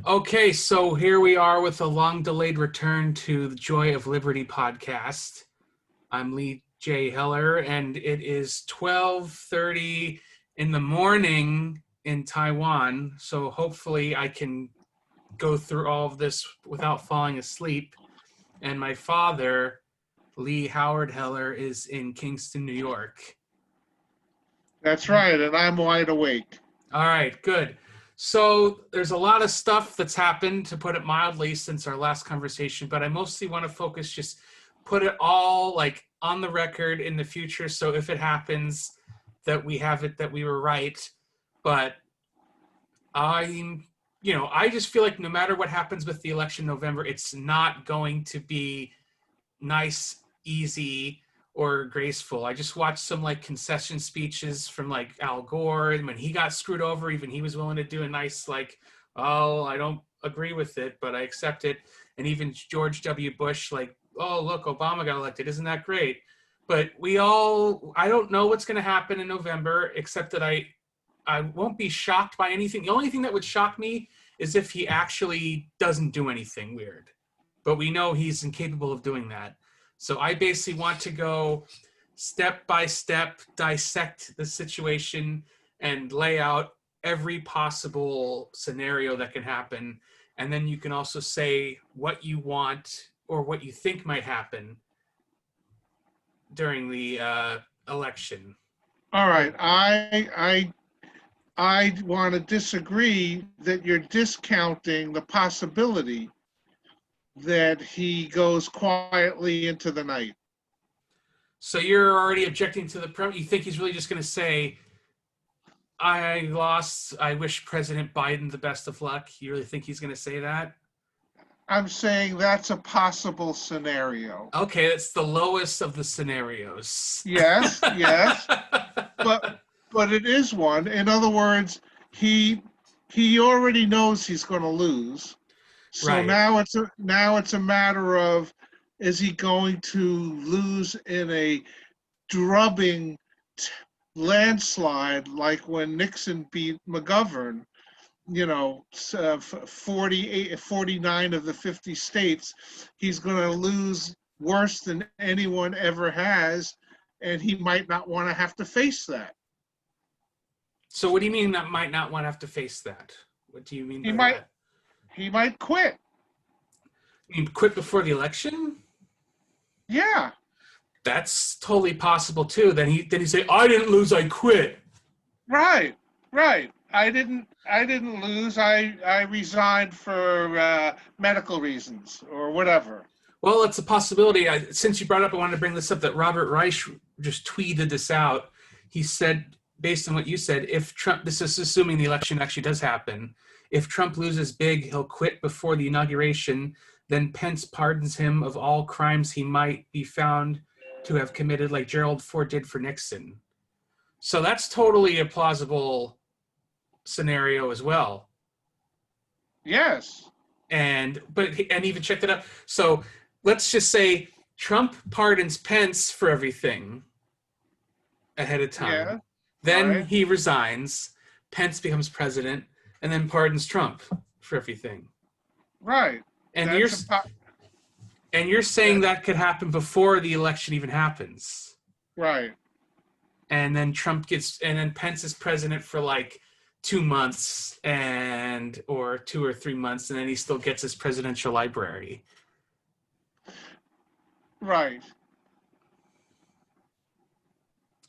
Okay, so here we are with a long-delayed return to the Joy of Liberty podcast. I'm Lee J. Heller, and it is 12:30 in the morning in Taiwan, so hopefully I can go through all of this without falling asleep. And my father, Lee Howard Heller, is in Kingston, New York. That's right, and I'm wide awake. All right, good. So there's a lot of stuff that's happened, to put it mildly, since our last conversation, but I mostly want to focus, just put it all like on the record in the future. So if it happens, that we have it, that we were right. But I just feel like no matter what happens with the election in November, it's not going to be nice, easy, or graceful. I just watched some like concession speeches from like Al Gore, and when he got screwed over, even he was willing to do a nice like, oh, I don't agree with it, but I accept it. And even George W. Bush, like, oh, look, Obama got elected. Isn't that great? But I don't know what's going to happen in November, except that I won't be shocked by anything. The only thing that would shock me is if he actually doesn't do anything weird. But we know he's incapable of doing that. So I basically want to go step by step, dissect the situation, and lay out every possible scenario that can happen. And then you can also say what you want or what you think might happen during the election. All right, I want to disagree that you're discounting the possibility that he goes quietly into the night. So you're already objecting to the premise. You think he's really just going to say, I lost, I wish President Biden the best of luck? You really think he's going to say that? I'm saying that's a possible scenario. Okay, that's the lowest of the scenarios. Yes, but it is one. In other words, he already knows he's going to lose. So Right. now it's a matter of, is he going to lose in a drubbing landslide like when Nixon beat McGovern? 49 of the 50 states, he's going to lose worse than anyone ever has, and he might not want to have to face that. So what do you mean that might not want to have to face that? What do you mean by that? He might quit. You mean quit before the election? Yeah. That's totally possible too. Then he say, I didn't lose, I quit. Right. I didn't lose. I resigned for medical reasons or whatever. Well, it's a possibility. Since you brought up, I wanted to bring this up, that Robert Reich just tweeted this out. He said, based on what you said, if Trump, this is assuming the election actually does happen, if Trump loses big, he'll quit before the inauguration. Then Pence pardons him of all crimes he might be found to have committed, like Gerald Ford did for Nixon. So that's totally a plausible scenario as well. Yes. And even check that out. So let's just say Trump pardons Pence for everything ahead of time. Yeah. Then he resigns, Pence becomes president, and then pardons Trump for everything. Right. And you're saying that could happen before the election even happens. Right. And then Pence is president for like 2 months or 2 or 3 months, and then he still gets his presidential library. Right.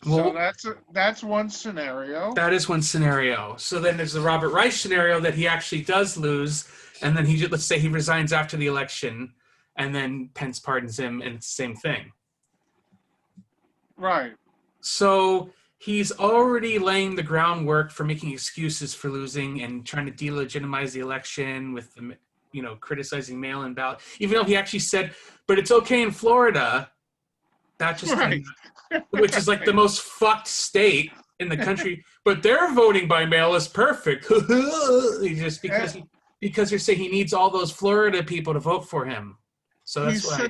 Well, so that's one scenario. That is one scenario. So then there's the Robert Reich scenario that he actually does lose, and then let's say he resigns after the election, and then Pence pardons him, and it's the same thing. Right. So he's already laying the groundwork for making excuses for losing and trying to delegitimize the election with the, criticizing mail-in ballot, even though he actually said, but it's okay in Florida. That just right. Which is like the most fucked state in the country, but their voting by mail is perfect. Just because you're saying he needs all those Florida people to vote for him. So that's why.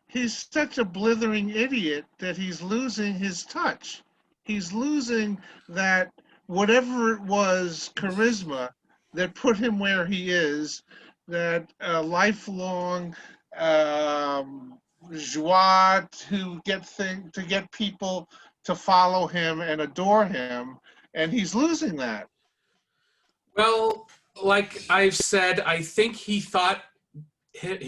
He's such a blithering idiot that he's losing his touch. He's losing that whatever it was, charisma that put him where he is, that lifelong joie to get people to follow him and adore him, and he's losing that. Well, like I've said, I think he thought.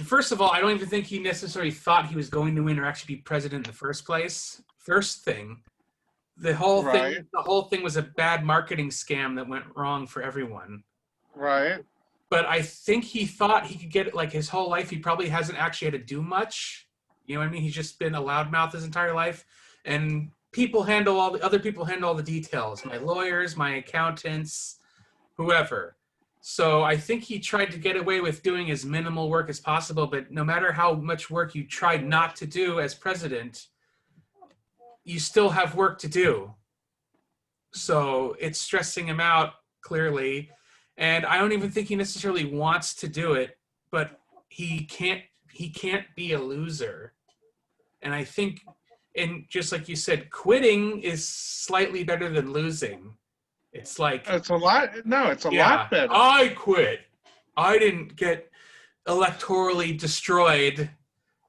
First of all, I don't even think he necessarily thought he was going to win or actually be president in the first place. First thing, the whole Right. thing, the whole thing was a bad marketing scam that went wrong for everyone. Right. But I think he thought he could get it like his whole life. He probably hasn't actually had to do much. You know what I mean? He's just been a loudmouth his entire life, and other people handle all the details. My lawyers, my accountants, whoever. So I think he tried to get away with doing as minimal work as possible. But no matter how much work you tried not to do as president, you still have work to do. So it's stressing him out clearly. And I don't even think he necessarily wants to do it, but he can't be a loser. And I think, and just like you said, quitting is slightly better than losing. It's like, It's a lot. No, it's a yeah, lot better. I quit. I didn't get electorally destroyed.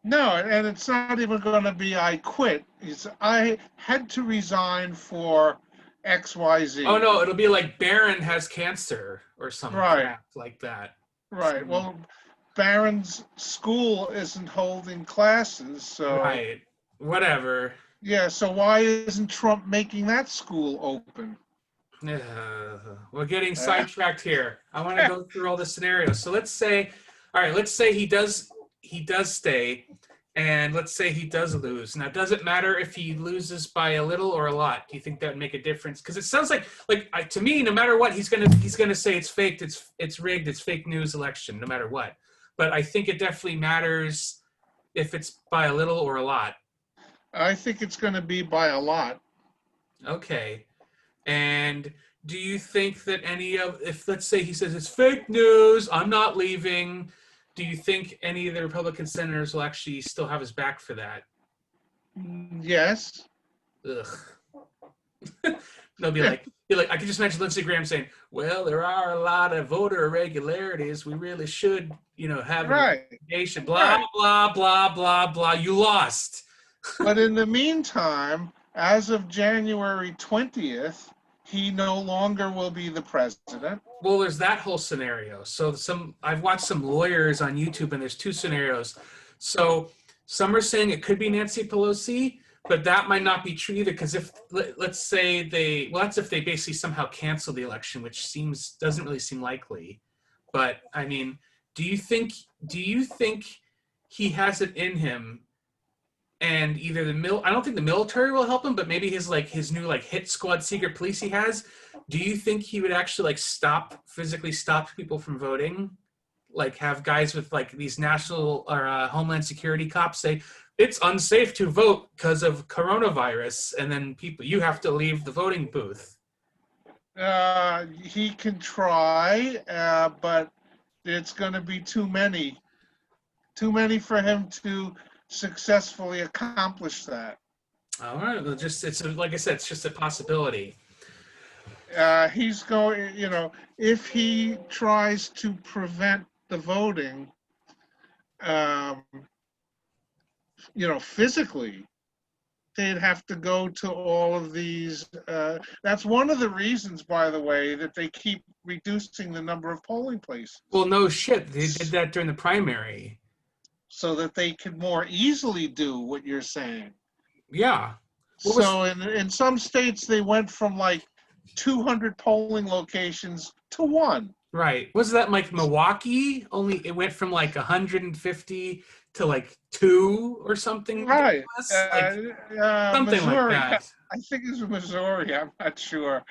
No, and it's not even going to be I quit. It's I had to resign for XYZ. Oh no, it'll be like Barron has cancer or something Right. like that. Right. Well, Barron's school isn't holding classes, so Right. Whatever. yeah. So why isn't Trump making that school open? We're getting sidetracked here. I want to go through all the scenarios. So let's say he does stay, and let's say he does lose. Now, does it matter if he loses by a little or a lot? Do you think that would make a difference? Because it sounds like to me, no matter what, he's gonna say it's faked, it's rigged, it's fake news election, no matter what. But I think it definitely matters if it's by a little or a lot. I think it's going to be by a lot. Okay. And do you think that if let's say he says it's fake news, I'm not leaving, do you think any of the Republican senators will actually still have his back for that? Yes. Ugh. They'll be like, I can just imagine Lindsey Graham saying, well, there are a lot of voter irregularities. We really should, have an investigation, blah, blah, blah, blah, blah. You lost. But in the meantime, as of January 20th, he no longer will be the president. Well, there's that whole scenario. So I've watched some lawyers on YouTube, and there's two scenarios. So some are saying it could be Nancy Pelosi, but that might not be true either. Because let's say that's if they basically somehow cancel the election, which doesn't really seem likely. But I mean, do you think he has it in him? And either I don't think the military will help him, but maybe his new hit squad secret police he has. Do you think he would actually physically stop people from voting? Like have guys with these national or Homeland Security cops say it's unsafe to vote because of coronavirus, and then you have to leave the voting booth. He can try, but it's going to be too many for him to successfully accomplish that. All right, well, like I said, it's just a possibility. He's going, if he tries to prevent the voting, physically, they'd have to go to all of these. That's one of the reasons, by the way, that they keep reducing the number of polling places. Well, no shit. They did that during the primary. So that they could more easily do what you're saying. Yeah. So in some states, they went from 200 polling locations to one. Right. Was that Milwaukee? Only it went from 150 to 2 or something. Right. Something Missouri, like that. I think it's Missouri. I'm not sure.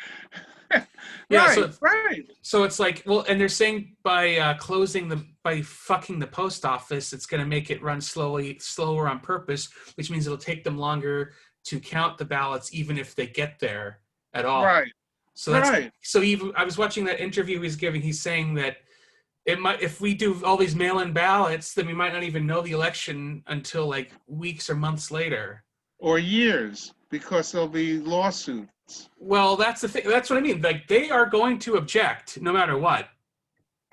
Yeah. Right. So it's and they're saying by fucking the post office, it's going to make it run slower on purpose, which means it'll take them longer to count the ballots, even if they get there at all. Right. So I was watching that interview he's giving. He's saying that if we do all these mail-in ballots, then we might not even know the election until weeks or months later. Or years, because there'll be lawsuits. Well, that's the thing. That's what I mean. They are going to object no matter what.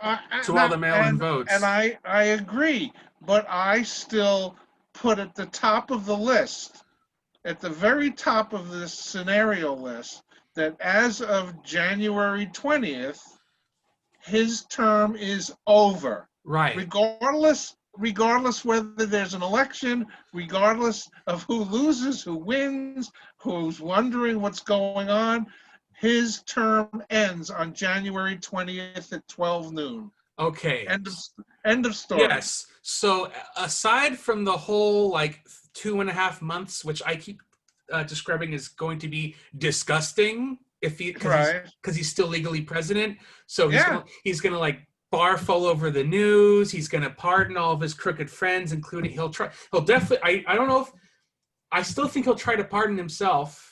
to all the mail-in votes. And I agree, but I still put at the top of the list, at the very top of this scenario list, that as of January 20th, his term is over. Right. Regardless whether there's an election, regardless of who loses, who wins, who's wondering what's going on, his term ends on January 20th at 12 noon. Okay. End of story. Yes. So aside from the whole like 2.5 months, which I keep describing as going to be disgusting, because he's still legally president. So he's gonna like barf all over the news. He's gonna pardon all of his crooked friends, including he'll definitely. I don't know if I still think he'll try to pardon himself.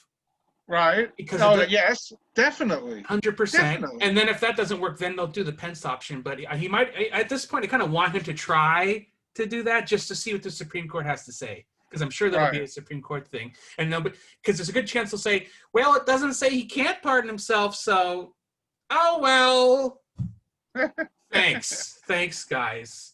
Right. Because yes, definitely. 100%. And then if that doesn't work, then they'll do the Pence option. But he might, at this point, I kind of want him to try to do that just to see what the Supreme Court has to say. Because I'm sure that'll be a Supreme Court thing. And because there's a good chance they'll say, well, it doesn't say he can't pardon himself. So, oh, well. Thanks. Thanks, guys.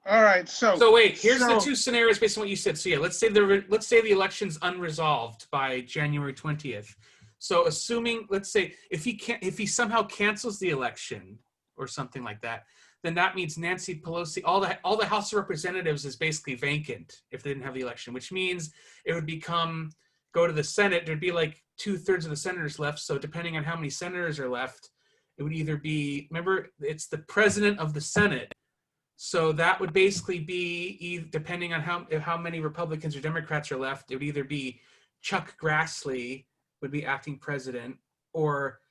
All right, so wait. Here's the two scenarios based on what you said. So yeah, let's say the election's unresolved by January 20th. So assuming, let's say, if he somehow cancels the election or something like that, then that means Nancy Pelosi, all the House of Representatives is basically vacant if they didn't have the election, which means it would go to the Senate. There'd be like 2/3 of the senators left. So depending on how many senators are left, it would either be, remember, it's the president of the Senate. So that would basically be, depending on how many Republicans or Democrats are left, it would either be Chuck Grassley would be acting president, or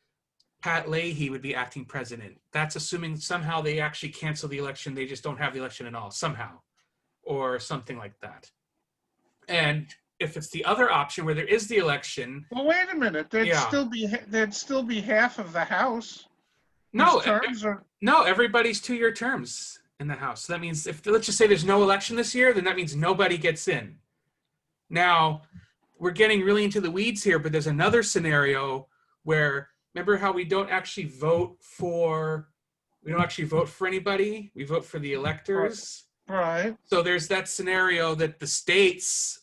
Pat Leahy would be acting president. That's assuming somehow they actually cancel the election. They just don't have the election at all, somehow, or something like that. And if it's the other option where there is the election. Well, wait a minute. There'd still be half of the House. No, everybody's 2-year terms in the House. So that means let's just say there's no election this year, then that means nobody gets in. Now, we're getting really into the weeds here, but there's another scenario where, remember how we don't actually vote for anybody? We vote for the electors. Right. So there's that scenario that the states'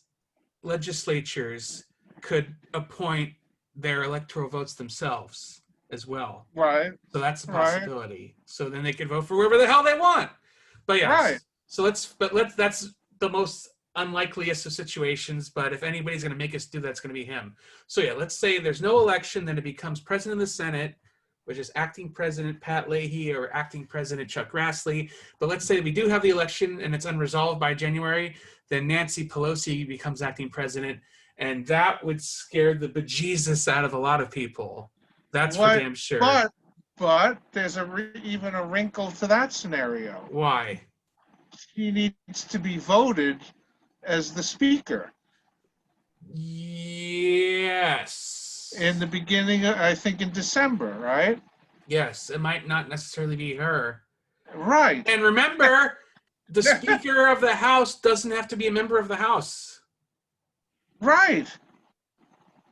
legislatures could appoint their electoral votes themselves as well. Right. So that's a possibility. Right. So then they could vote for whoever the hell they want. But yeah. Right. So that's the most unlikeliest of situations, but if anybody's going to make us do that, it's going to be him. So yeah, let's say there's no election, then it becomes president of the Senate, which is acting president Pat Leahy or acting president Chuck Grassley. But let's say we do have the election and it's unresolved by January, then Nancy Pelosi becomes acting president, and that would scare the bejesus out of a lot of people. That's for damn sure. But there's even a wrinkle to that scenario. Why? He needs to be voted as the speaker. Yes. In the beginning, I think in December, right? Yes, it might not necessarily be her. Right. And remember, the Speaker of the House doesn't have to be a member of the House. Right.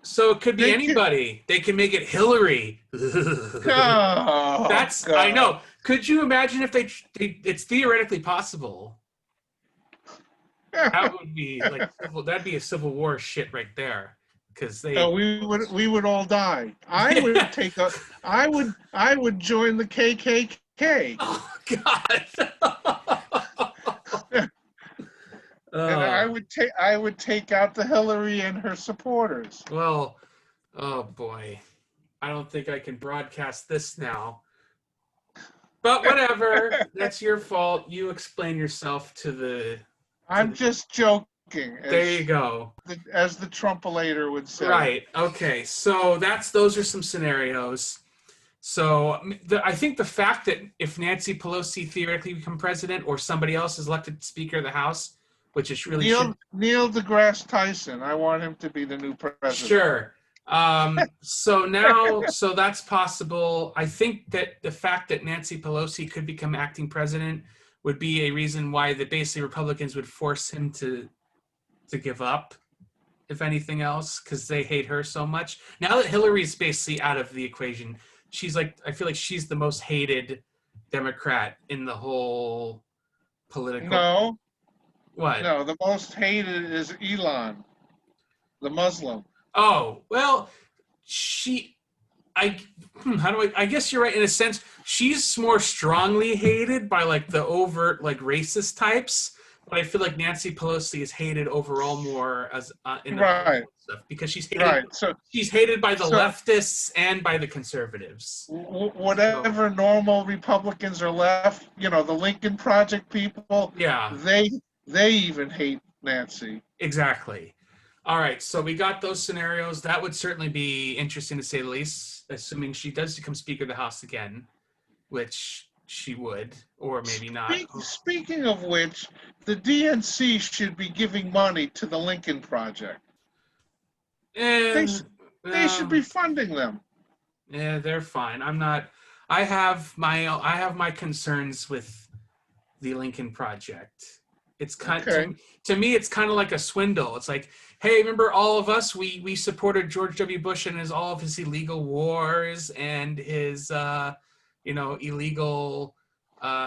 So it could be anybody. They can make it Hillary. God. I know. Could you imagine if it's theoretically possible. That would be like that'd be a Civil War shit right there, because we would all die. I would join the KKK. Oh God. And I would take out the Hillary and her supporters. Well, oh boy, I don't think I can broadcast this now. But whatever, that's your fault. You explain yourself to the. I'm just joking. There you go. As the Trumpolator would say. Right. Okay. So those are some scenarios. So I think the fact that if Nancy Pelosi theoretically become president or somebody else is elected Speaker of the House, which is really Neil deGrasse Tyson. I want him to be the new president. Sure. So that's possible. I think that the fact that Nancy Pelosi could become acting president would be a reason why basically Republicans would force him to give up, if anything else, because they hate her so much. Now that Hillary's basically out of the equation, she's like, I feel like she's the most hated Democrat in the whole political. No, What? no, the most hated is Elon, the Muslim. Oh, well, she, I, how do I guess you're right in a sense. She's more strongly hated by like the overt, like racist types. But I feel like Nancy Pelosi is hated overall more as in the Right, stuff because she's hated. right. So, She's hated by the so leftists and by the conservatives. whatever normal Republicans are left, the Lincoln Project people, Yeah, they even hate Nancy. exactly. All right, so we got those scenarios. That would certainly be interesting to say the least, assuming she does become Speaker of the House again, which she would, or maybe not. Speaking of which, the DNC should be giving money to the Lincoln Project. And They should be funding them. yeah, they're fine. I'm not. I have my concerns with the Lincoln Project. It's kind Okay. to me, it's kind of like a swindle. It's like, hey, remember all of us? We supported George W. Bush and all of his illegal wars and his illegal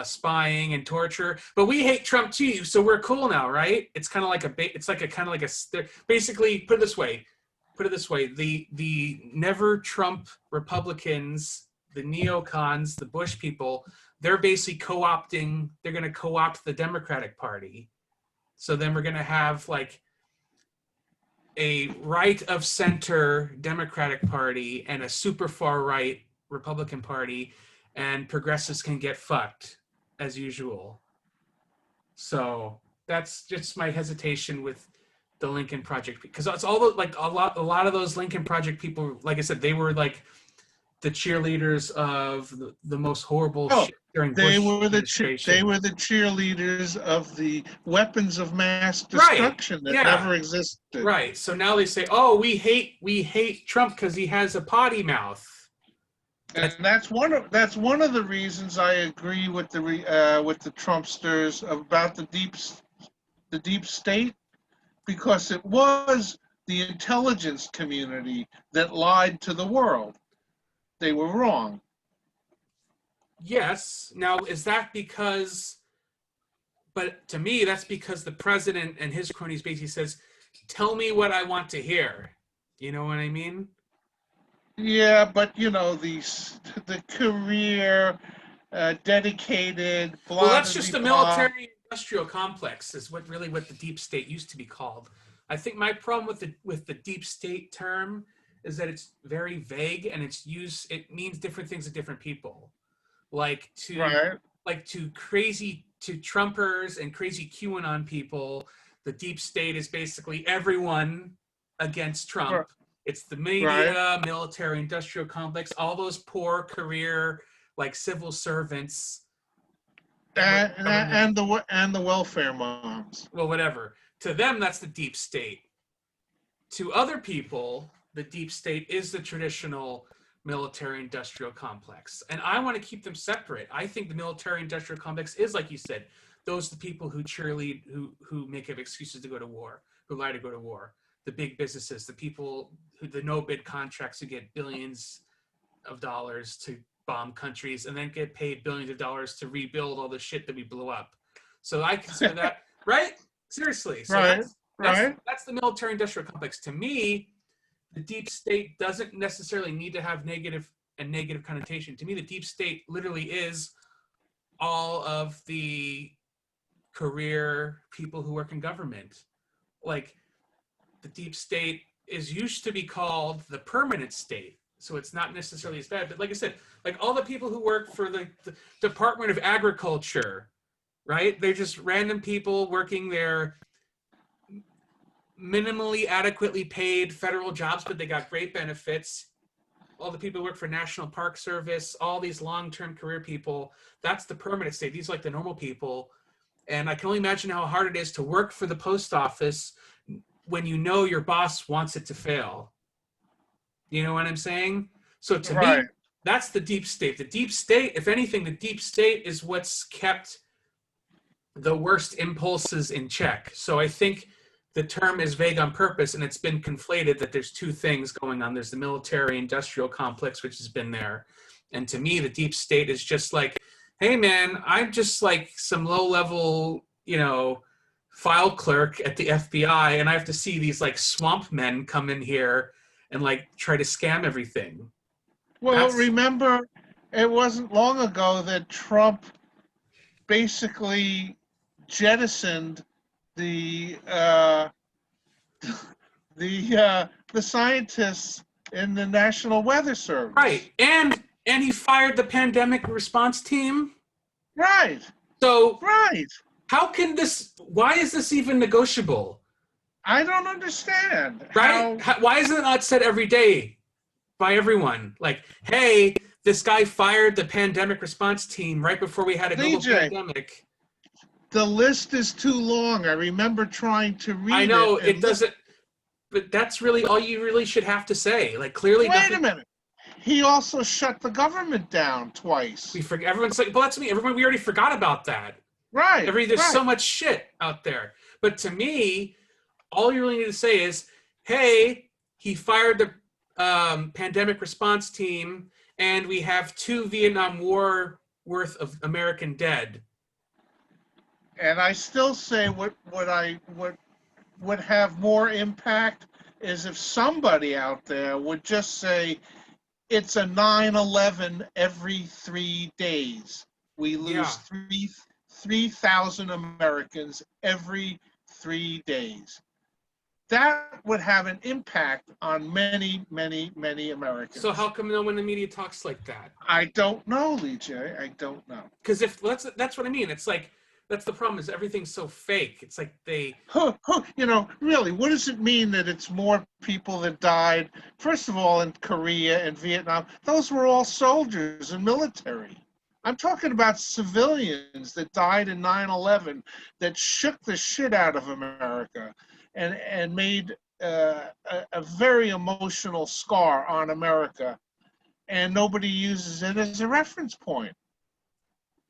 spying and torture, but we hate Trump too. So we're cool now, right? It's kind of like basically put it this way. The never Trump Republicans, the neocons, the Bush people, they're basically they're going to co-opt the Democratic Party. So then we're going to have like a right of center Democratic Party and a super far right Republican Party, and progressives can get fucked as usual. So that's just my hesitation with the Lincoln Project, because it's all like a lot of those Lincoln Project people, like I said, they were like the cheerleaders of the most horrible shit during Bush administration. They were the cheerleaders of the weapons of mass destruction that never existed. Right. So now they say, "Oh, we hate Trump because he has a potty mouth." And that's one of the reasons I agree with the Trumpsters about the deep state, because it was the intelligence community that lied to the world. They were wrong. Yes. Now, is that because? But to me, that's because the president and his cronies basically says, "Tell me what I want to hear." You know what I mean? Yeah, but the career, dedicated. Well, that's just the military-industrial complex, is what the deep state used to be called. I think my problem with the deep state term is that it's very vague and it means different things to different people. Like to Trumpers and crazy QAnon people, the deep state is basically everyone against Trump. Right. It's the media, military, industrial complex, all those poor career, like civil servants. And the welfare moms. Well, whatever. To them, that's the deep state. To other people, the deep state is the traditional military-industrial complex. And I want to keep them separate. I think the military-industrial complex is, like you said, those are the people who cheerlead, who make up excuses to go to war, who lie to go to war. The big businesses, the people the no-bid contracts who get billions of dollars to bomb countries and then get paid billions of dollars to rebuild all the shit that we blew up. So I consider that, right? Seriously. So that's the military-industrial complex. To me, the deep state doesn't necessarily need to have negative connotation. To me, the deep state literally is all of the career people who work in government. Like, the deep state used to be called the permanent state. So it's not necessarily as bad. But like I said, like all the people who work for the Department of Agriculture, right? They're just random people working their minimally adequately paid federal jobs, but they got great benefits. All the people who work for National Park Service, all these long-term career people, that's the permanent state. These are like the normal people. And I can only imagine how hard it is to work for the post office when you know your boss wants it to fail. You know what I'm saying? So to me, that's the deep state. The deep state, if anything, the deep state is what's kept the worst impulses in check. So I think the term is vague on purpose, and it's been conflated that there's two things going on. There's the military-industrial complex, which has been there, And to me, the deep state is just like, hey man, I'm just like some low level, file clerk at the FBI, and I have to see these like swamp men come in here and like try to scam everything. Well, That's remember, it wasn't long ago that Trump basically jettisoned the the scientists in the National Weather Service. right. And he fired the pandemic response team. Right, So right. why is this even negotiable? I don't understand Right? how. Why isn't it not said every day by everyone? Like, hey, this guy fired the pandemic response team right before we had a global DJ, pandemic. the list is too long. I remember trying to I read it know and it doesn't, but that's really all you really should have to say. Like, clearly wait a nothing. minute. He also shut the government down twice. We forget. Everyone's like, well, that's me. Everyone, we already forgot about that. Right, There's right. so much shit out there. But to me, all you really need to say is, hey, he fired the pandemic response team, and we have 2 Vietnam War worth of American dead. And I still say what would have more impact is if somebody out there would just say it's a 9/11 every 3 days. We lose Yeah. 3,000 Americans every 3 days. That would have an impact on many, many, many Americans. So how come no one in the media talks like that? I don't know, Lee J. I don't know. Because if that's what I mean. It's like that's the problem is everything's so fake. It's like they Really, what does it mean that it's more people that died? First of all, in Korea and Vietnam, those were all soldiers and military. I'm talking about civilians that died in 9/11 that shook the shit out of America and made a very emotional scar on America, and nobody uses it as a reference point.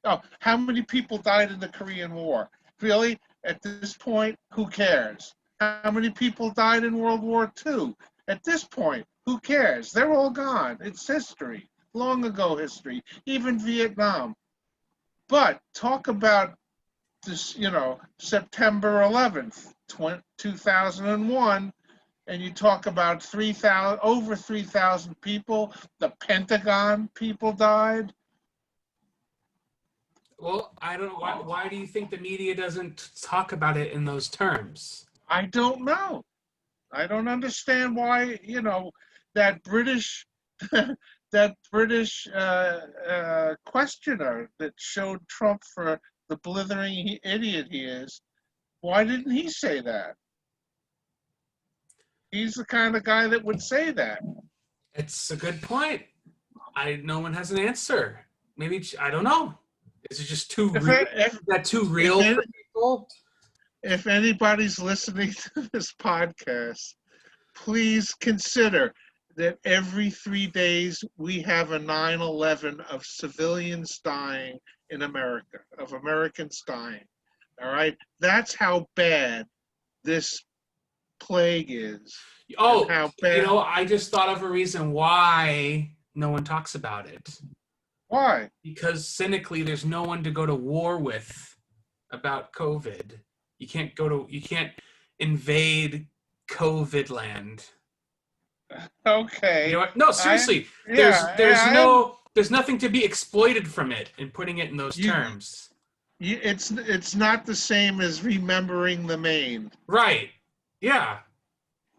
Oh, how many people died in the Korean War? Really? At this point, who cares? How many people died in World War II? At this point, who cares? They're all gone. It's history, long ago history, even Vietnam. But talk about this, September 11th, 2001, and you talk about over 3,000 people. The Pentagon people died. Well, I don't know why do you think the media doesn't talk about it in those terms? I don't know. I don't understand why, that British that British questioner that showed Trump for the blithering idiot he is. Why didn't he say that? He's the kind of guy that would say that. It's a good point. No one has an answer. Maybe I don't know. Is it just too real? Is that too real for people? If anybody's listening to this podcast, please consider that every 3 days we have a 9/11 of civilians dying in America, of Americans dying. All right? That's how bad this plague is. Oh, how bad. I just thought of a reason why no one talks about it. Why? Because cynically, there's no one to go to war with about COVID. You can't invade COVID land. Okay. You know what? No, seriously. There's nothing to be exploited from it in putting it in those terms. It's not the same as remembering the Maine. Right. Yeah.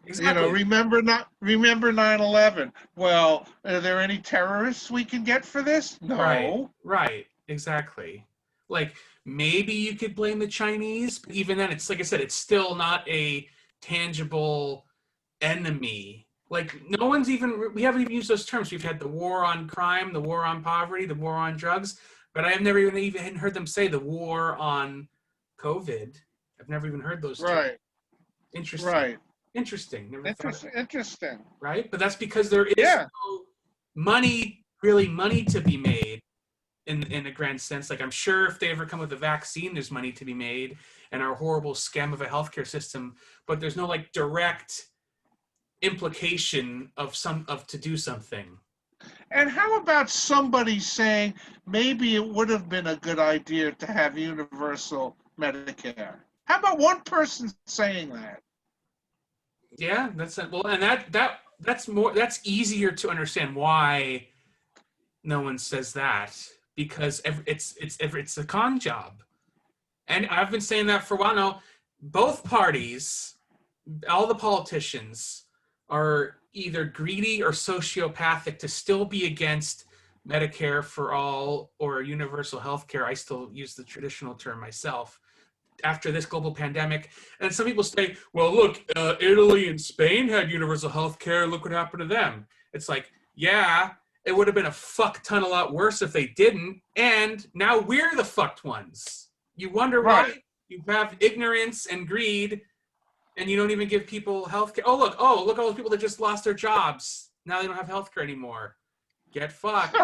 Exactly. Remember 9/11. Well, are there any terrorists we can get for this? No. Right. Exactly. Like maybe you could blame the Chinese, but even then, it's like I said, it's still not a tangible enemy. Like we haven't even used those terms. We've had the war on crime, the war on poverty, the war on drugs, but I have never even heard them say the war on COVID. I've never even heard those terms. Right. Interesting. Right. Interesting. Interesting. Right? But that's because there is no money to be made in a grand sense. Like I'm sure if they ever come with a vaccine, there's money to be made and our horrible scam of a healthcare system, but there's no like direct implication of to do something. And how about somebody saying maybe it would have been a good idea to have universal Medicare? How about one person saying that? Yeah, that's it. Well, and that's easier to understand why no one says that, because it's a con job. And I've been saying that for a while now. Both parties, all the politicians, are either greedy or sociopathic to still be against Medicare for all or universal health care. I still use the traditional term myself after this global pandemic. And some people say, well, look, Italy and Spain had universal health care. Look what happened to them. It's like, yeah, it would have been a fuck ton a lot worse if they didn't. And now we're the fucked ones. You wonder Right. why? You have ignorance and greed, and you don't even give people health care. Look all those people that just lost their jobs. Now they don't have health care anymore. Get fucked.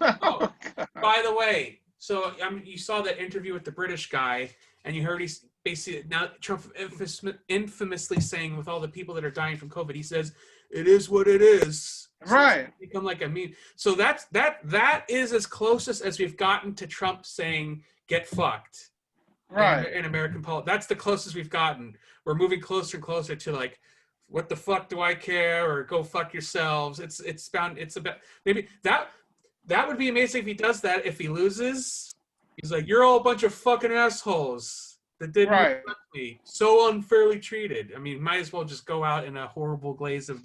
Oh, by the way, so you saw that interview with the British guy, and you heard he's basically now Trump infamously saying with all the people that are dying from COVID, he says it is what it is. So Right. become like a meme. So that is as closest as we've gotten to Trump saying get fucked. Right. In American politics. That's the closest we've gotten. We're moving closer and closer to like, what the fuck do I care? Or go fuck yourselves. It's about maybe that would be amazing if he does that. If he loses, he's like, you're all a bunch of fucking assholes that didn't respect me, so unfairly treated. I mean, might as well just go out in a horrible glaze of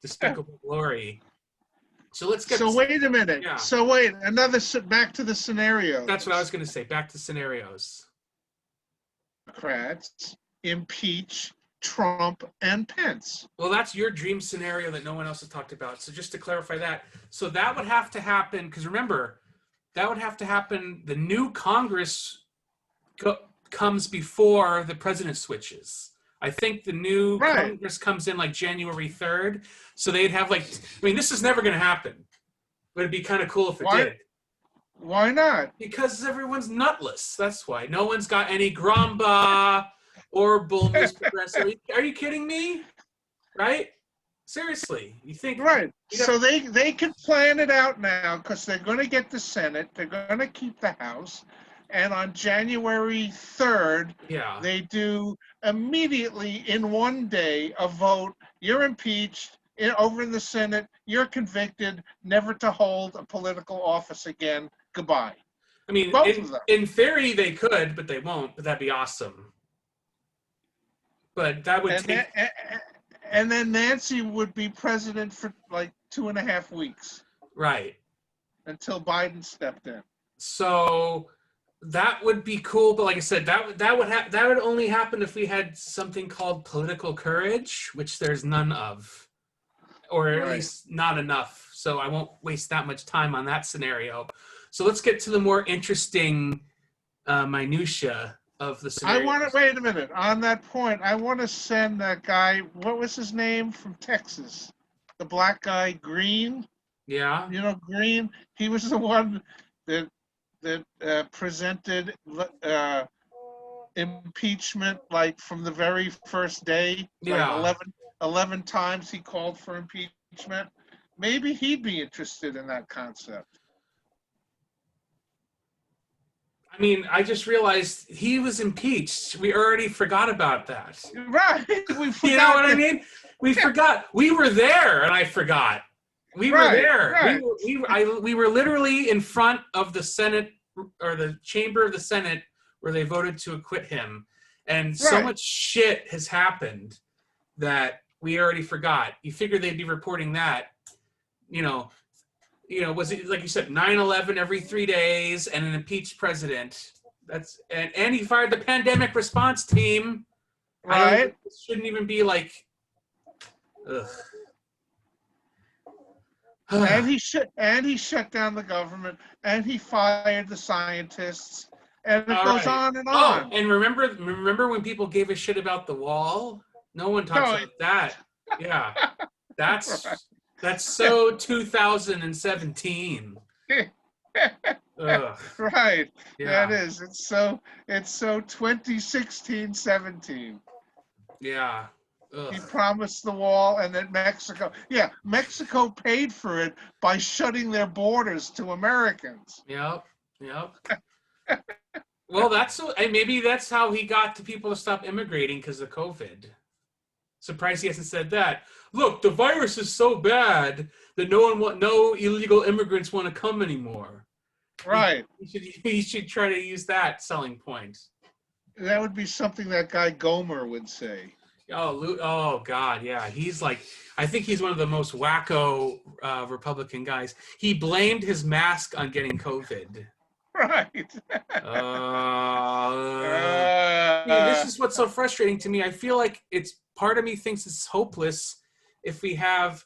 despicable glory. So let's get. So wait a minute. Yeah. So wait, back to the scenario. That's what I was going to say. Back to scenarios. Democrats impeach Trump and Pence. Well, that's your dream scenario that no one else has talked about. So just to clarify that, so that would have to happen, because remember, that would have to happen, the new Congress comes before the president switches. I think the new Congress comes in like January 3rd. So they'd have like, I mean, this is never going to happen. But it'd be kind of cool if it did. Why not? Because everyone's nutless. That's why. No one's got any gramba or bull moose progressive. Are you kidding me? Right? Seriously. You think. Right. So they can plan it out now because they're going to get the Senate. They're going to keep the House. And on January 3rd, they do immediately in one day a vote. You're impeached. Over in the Senate, you're convicted, never to hold a political office again. Goodbye. I mean, in theory they could, but they won't. But that'd be awesome. But that would and then Nancy would be president for like 2.5 weeks. Right. Until Biden stepped in. So that would be cool, but like I said, that would only happen if we had something called political courage, which there's none of. Or at least not enough. So I won't waste that much time on that scenario. So let's get to the more interesting minutia of the scenario. Wait a minute. On that point, I want to send that guy, what was his name from Texas? The black guy, Green? Yeah. You know, Green? He was the one that presented impeachment like from the very first day. Yeah. Like 11 times he called for impeachment. Maybe he'd be interested in that concept. I mean, I just realized he was impeached. We already forgot about that. Right. We forgot. You know what I mean? We forgot. We were there, and I forgot. We were there. Right. We were literally in front of the Senate, or the chamber of the Senate, where they voted to acquit him. And so much shit has happened that we already forgot. You figured they'd be reporting that, was it, like you said, 9/11 every 3 days and an impeached president. And he fired the pandemic response team. Right. It shouldn't even be like, ugh. and he shut down the government, and he fired the scientists, and it goes on and on. Oh, and remember when people gave a shit about the wall? No one talks about that. Yeah, that's so 2017. Right. Yeah. That is. It's so 2016, 17. Yeah. Ugh. He promised the wall, and then Mexico paid for it by shutting their borders to Americans. Yep. Yep. Well, and maybe that's how he got to people to stop immigrating because of COVID. Surprised he hasn't said that. Look, the virus is so bad that no illegal immigrants want to come anymore. Right. He should try to use that selling point. That would be something that guy Gomer would say. Oh God, yeah. He's like, I think he's one of the most wacko Republican guys. He blamed his mask on getting COVID. Right. This is what's so frustrating to me. I feel like part of me thinks it's hopeless if we have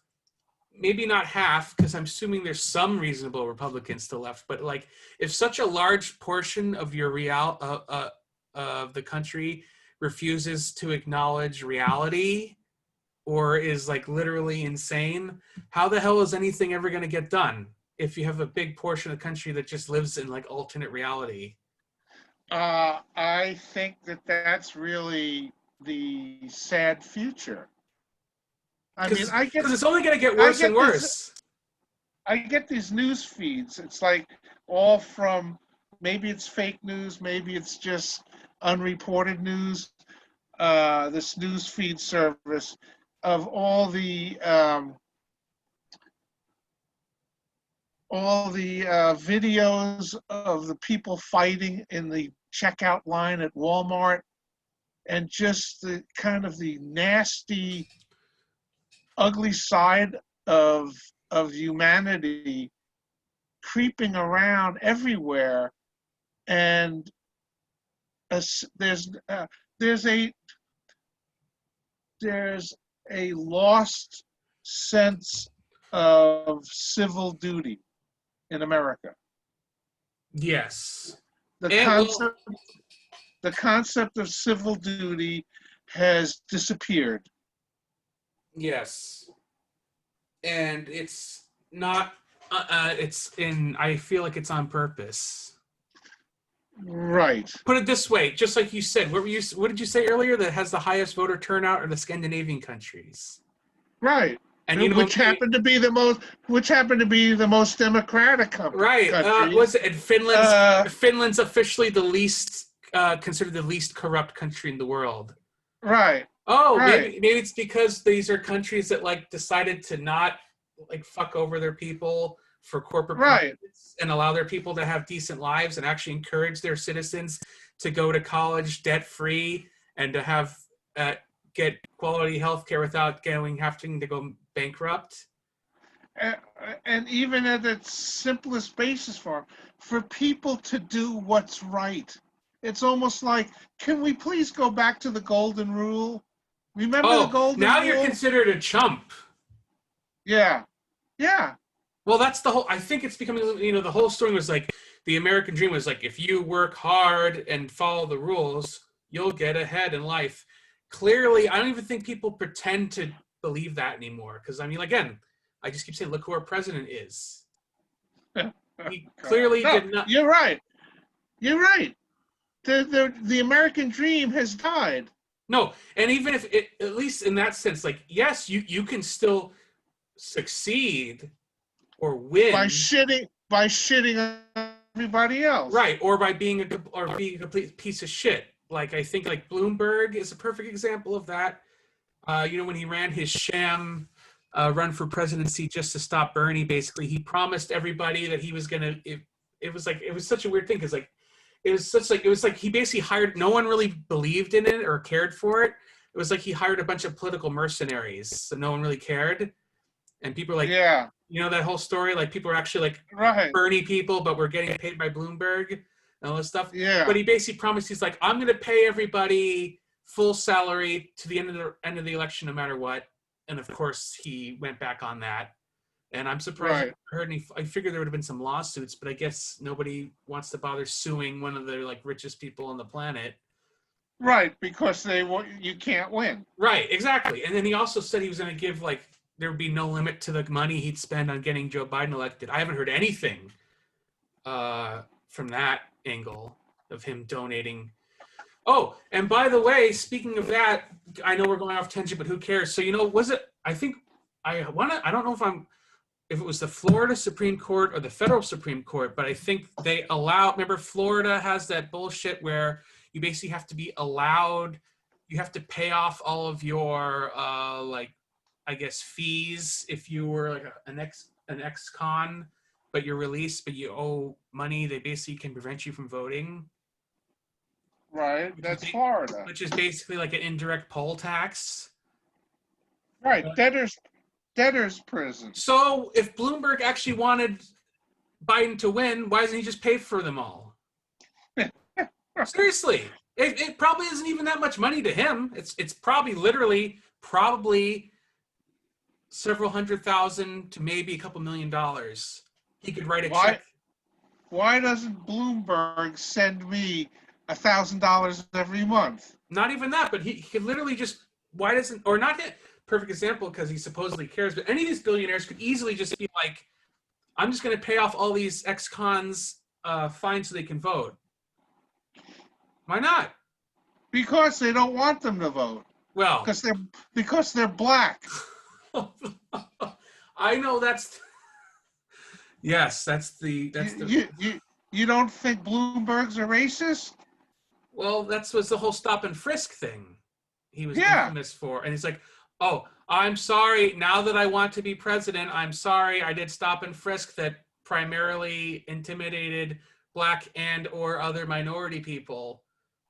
maybe not half, because I'm assuming there's some reasonable Republicans still left, but like if such a large portion of your of the country refuses to acknowledge reality or is like literally insane, how the hell is anything ever going to get done if you have a big portion of the country that just lives in like alternate reality? I think that's really the sad future. I mean, because it's only going to get worse and worse. I get these news feeds. It's like all from, maybe it's fake news, maybe it's just unreported news. This news feed service of all the videos of the people fighting in the checkout line at Walmart, and just the kind of the nasty, ugly side of humanity creeping around everywhere. And there's a lost sense of civil duty in America. Yes. The concept of civil duty has disappeared. Yes. And it's not, I feel like it's on purpose. Right. Put it this way, just like you said, what did you say earlier that has the highest voter turnout are the Scandinavian countries? Right. And which happened to be the most democratic country. Right. Was it Finland's officially the least considered the least corrupt country in the world. Right. Oh, right. Maybe it's because these are countries that like decided to not like fuck over their people for corporate profits and allow their people to have decent lives and actually encourage their citizens to go to college debt free and to have get quality health care without having to go bankrupt. And even at its simplest basis for people to do what's right. It's almost like, can we please go back to the golden rule? Remember the golden rule? Now you're considered a chump. Yeah. Yeah. Well, that's the whole, I think it's becoming, the whole story was like, the American dream was like, if you work hard and follow the rules, you'll get ahead in life. Clearly, I don't even think people pretend to believe that anymore. Because, I mean, again, I just keep saying, look who our president is. He clearly did not. You're right. You're right. The American dream has died. No, and even if at least in that sense, like, yes, you can still succeed or win by shitting on everybody else, right? Or by being a complete piece of shit. Like I think like Bloomberg is a perfect example of that. When he ran his sham run for presidency just to stop Bernie, basically he promised everybody that he was gonna. It was such a weird thing because it was like he basically hired. No one really believed in it or cared for it. It was like he hired a bunch of political mercenaries, so no one really cared. And people are like, yeah, that whole story. Like people are actually like Bernie people, but we're getting paid by Bloomberg and all this stuff. Yeah. But he basically promised, he's like, I'm going to pay everybody full salary to the end of the election, no matter what. And of course, he went back on that. And I'm surprised I heard any. I figured there would have been some lawsuits, but I guess nobody wants to bother suing one of the like richest people on the planet. Right, because you can't win. Right, exactly. And then he also said he was going to give like. There would be no limit to the money he'd spend on getting Joe Biden elected. I haven't heard anything from that angle of him donating Oh, and by the way, speaking of that, I know we're going off tangent, but who cares? So was it? I think I want to. I don't know if it was the Florida Supreme Court or the federal Supreme Court, but I think they allow. Remember, Florida has that bullshit where you basically have to be allowed. You have to pay off all of your I guess fees if you were like an ex-con, but you're released, but you owe money. They basically can prevent you from voting. Right, that's Florida. Which is basically like an indirect poll tax. Right, debtor's prison. So if Bloomberg actually wanted Biden to win, why doesn't he just pay for them all? Seriously, it probably isn't even that much money to him. It's probably several $100,000 to maybe a couple $1 million. He could write a check. Why doesn't Bloomberg send me $1,000 every month? Not even that, but he could literally just, why doesn't, or not hit, perfect example because he supposedly cares, but any of these billionaires could easily just be like, I'm just going to pay off all these ex-cons fines so they can vote. Why not? Because they don't want them to vote. Well, because they're black. I know that's yes, that's the you don't think Bloomberg's a racist? Well, was the whole stop and frisk thing he was infamous for. And he's like, oh, I'm sorry. Now that I want to be president, I'm sorry. I did stop and frisk that primarily intimidated black and or other minority people.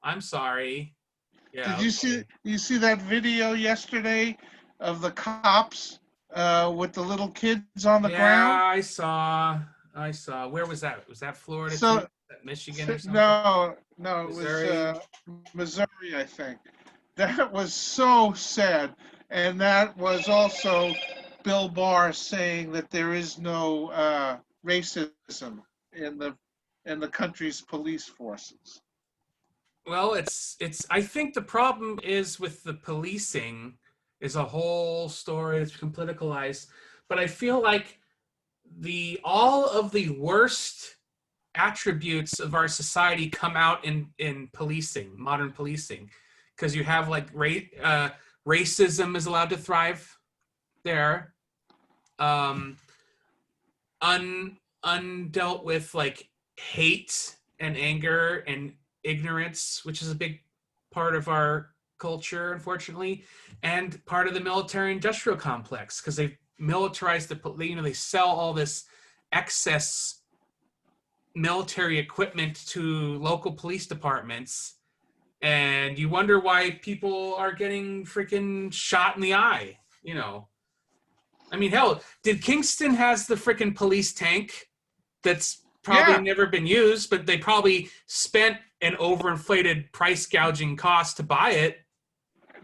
I'm sorry. Yeah. Did you see that video yesterday of the cops with the little kids on the ground? Yeah, I saw. Where was that? Was that Florida? So, Michigan or something? No, Missouri? It was Missouri, I think. That was so sad. And that was also Bill Barr saying that there is no racism in the country's police forces. Well, it's. I think the problem is with the policing is a whole story that's been politicalized, but I feel like all of the worst attributes of our society come out in policing, modern policing, because you have like racism is allowed to thrive there, undealt with like hate and anger and ignorance, which is a big part of our culture, unfortunately, and part of the military-industrial complex because they've militarized they sell all this excess military equipment to local police departments, and you wonder why people are getting freaking shot in the eye. I mean, hell, did Kingston has the freaking police tank that's probably never been used, but they probably spent an overinflated price gouging cost to buy it.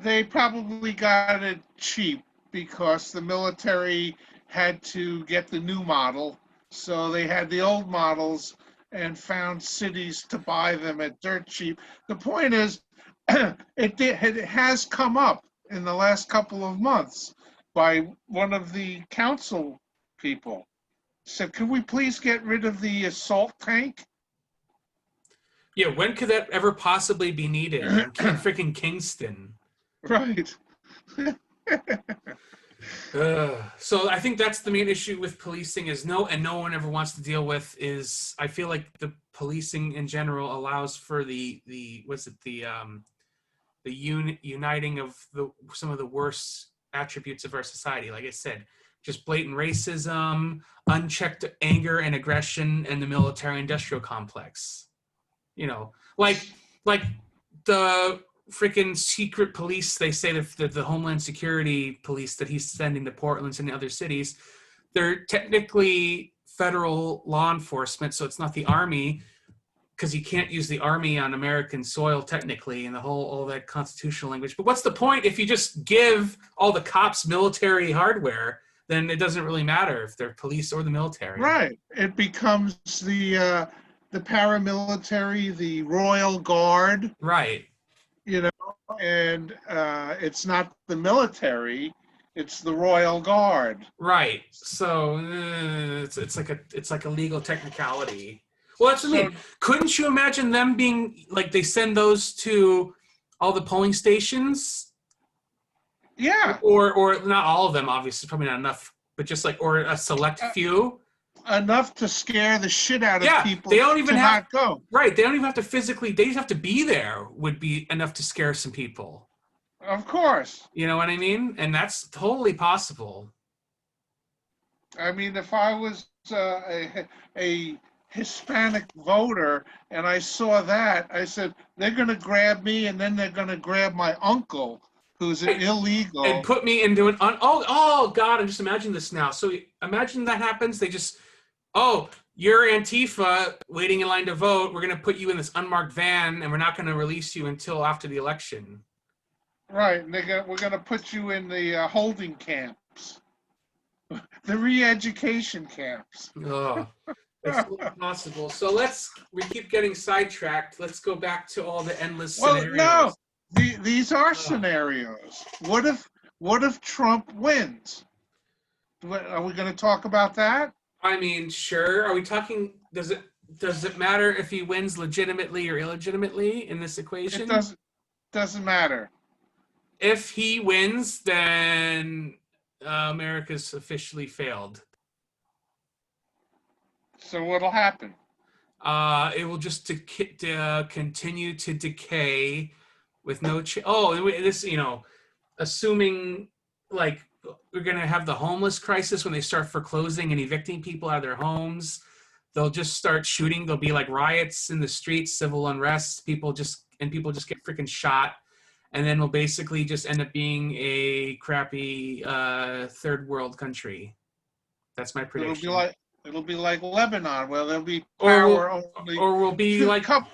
They probably got it cheap because the military had to get the new model. So they had the old models and found cities to buy them at dirt cheap. The point is, it has come up in the last couple of months by one of the council people. Said, can we please get rid of the assault tank? Yeah, when could that ever possibly be needed? In freaking Kingston. Right. So I think that's the main issue with policing is no one ever wants to deal with is I feel like the policing in general allows for the uniting of some of the worst attributes of our society. Like I said, just blatant racism, unchecked anger and aggression, and the military-industrial complex. Like the freaking secret police, they say that the Homeland Security police that he's sending to Portland and other cities, they're technically federal law enforcement, so it's not the Army, because you can't use the Army on American soil technically, and all that constitutional language. But what's the point if you just give all the cops military hardware? Then it doesn't really matter if they're police or the military. Right. It becomes the paramilitary, the Royal Guard. Right. And it's not the military, it's the Royal Guard. Right. So it's like a legal technicality. Well, that's what I So, mean. Couldn't you imagine them being like they send those to all the polling stations, yeah, or not all of them? Obviously, probably not enough, but just like or a select uh, few. enough to scare the shit out of Yeah, they people don't even to have not go. right. They don't even have to physically. They just have to be there. Would be enough to scare some people. Of course. You know what I mean? And that's totally possible. I mean, if I was a Hispanic voter and I saw that, I said, they're going to grab me and then they're going to grab my uncle, who's an Right. And illegal. put me into an oh god, I'm just imagining this now. So imagine that happens. They just you're Antifa waiting in line to vote. We're gonna put you in this unmarked van and we're not gonna release you until after the election. Right. And we're going to put you in the holding camps, the re-education camps. Oh, it's possible. So we keep getting sidetracked. Let's go back to all the endless Well, no, scenarios. these are Oh. scenarios. What if Trump wins? Are we going to talk about that? I mean, sure. Are we talking? Does it matter if he wins legitimately or illegitimately in this It equation? doesn't matter. If he wins, then America's officially failed. So what'll happen? It will just continue to decay with no this assuming like we're gonna have the homeless crisis when they start foreclosing and evicting people out of their homes. They'll just start shooting. There'll be like riots in the streets, civil unrest. People just get freaking shot, and then we'll basically just end up being a crappy third world country. That's my prediction. It'll be like Lebanon, where there'll be Or power we'll only or we'll be like. couple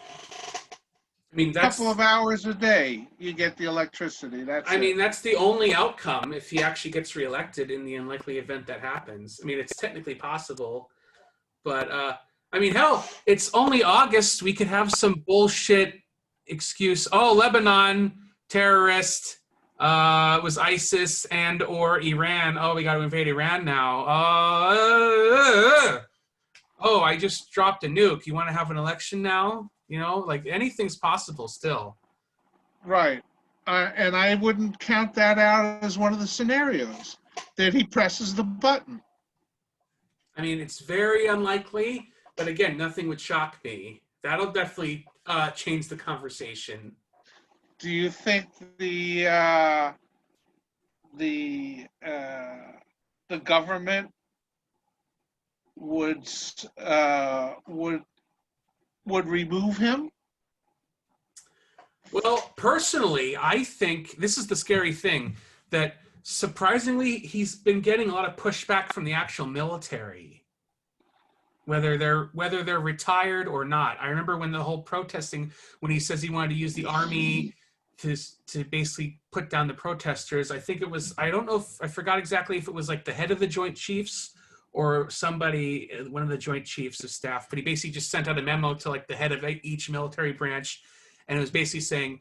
I mean, couple of hours a day. You get the electricity. that's the only outcome if he actually gets reelected in the unlikely event that happens. I mean, it's technically possible, but I mean, hell, it's only August. We could have some bullshit excuse. Oh, Lebanon terrorist was ISIS and or Iran. Oh, we got to invade Iran now. Oh, I just dropped a nuke. You want to have an election now? You know, like anything's possible still. Right. And I wouldn't count that out as one of the scenarios that he presses the button. I mean, it's very unlikely, but again, nothing would shock me. That'll definitely change the conversation. Do you think the government would remove him? Well, personally, I think this is the scary thing that surprisingly he's been getting a lot of pushback from the actual military, whether they're retired or not. I remember when the whole protesting, when he says he wanted to use the army to basically put down the protesters. I think it was, I don't know if I forgot exactly if it was like the head of the Joint Chiefs or somebody, one of the Joint Chiefs of Staff, but he basically just sent out a memo to like the head of each military branch, and it was basically saying,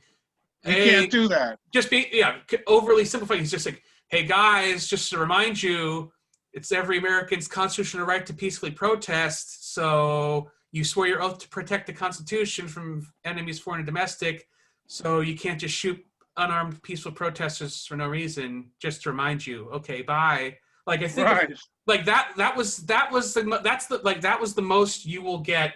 You hey, can't do that. Overly simplifying. He's just like, hey guys, just to remind you, it's every American's constitutional right to peacefully protest. So you swore your oath to protect the Constitution from enemies, foreign and domestic. So you can't just shoot unarmed peaceful protesters for no reason. Just to remind you. Okay, bye. Like I think, Right. like that was the most you will get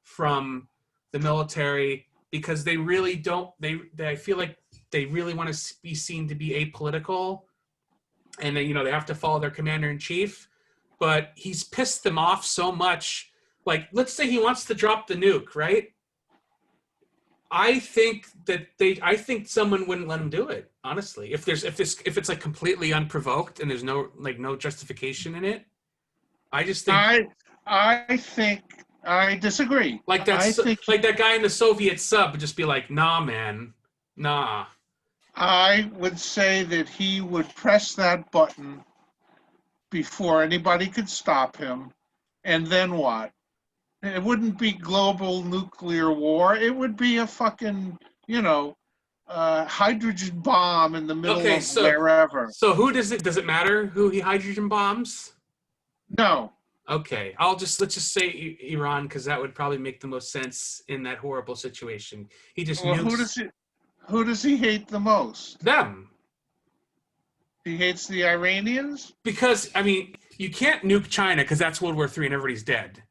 from the military, because they really don't. I feel like they really want to be seen to be apolitical, and they have to follow their commander in chief. But he's pissed them off so much. Like, let's say he wants to drop the nuke, right? I think someone wouldn't let him do it, honestly. If it's like completely unprovoked and there's no justification in it. I just think I think I disagree. like that guy in the Soviet sub would just be like, nah, man, nah. I would say that he would press that button before anybody could stop him, and then what? It wouldn't be global nuclear war. It would be a fucking, hydrogen bomb in the middle of wherever. So who does it matter who he hydrogen bombs? No. Okay, let's just say Iran because that would probably make the most sense in that horrible situation. He just Well, nukes who does he hate the most? them He hates the Iranians, because I mean you can't nuke China because that's World War III and everybody's dead.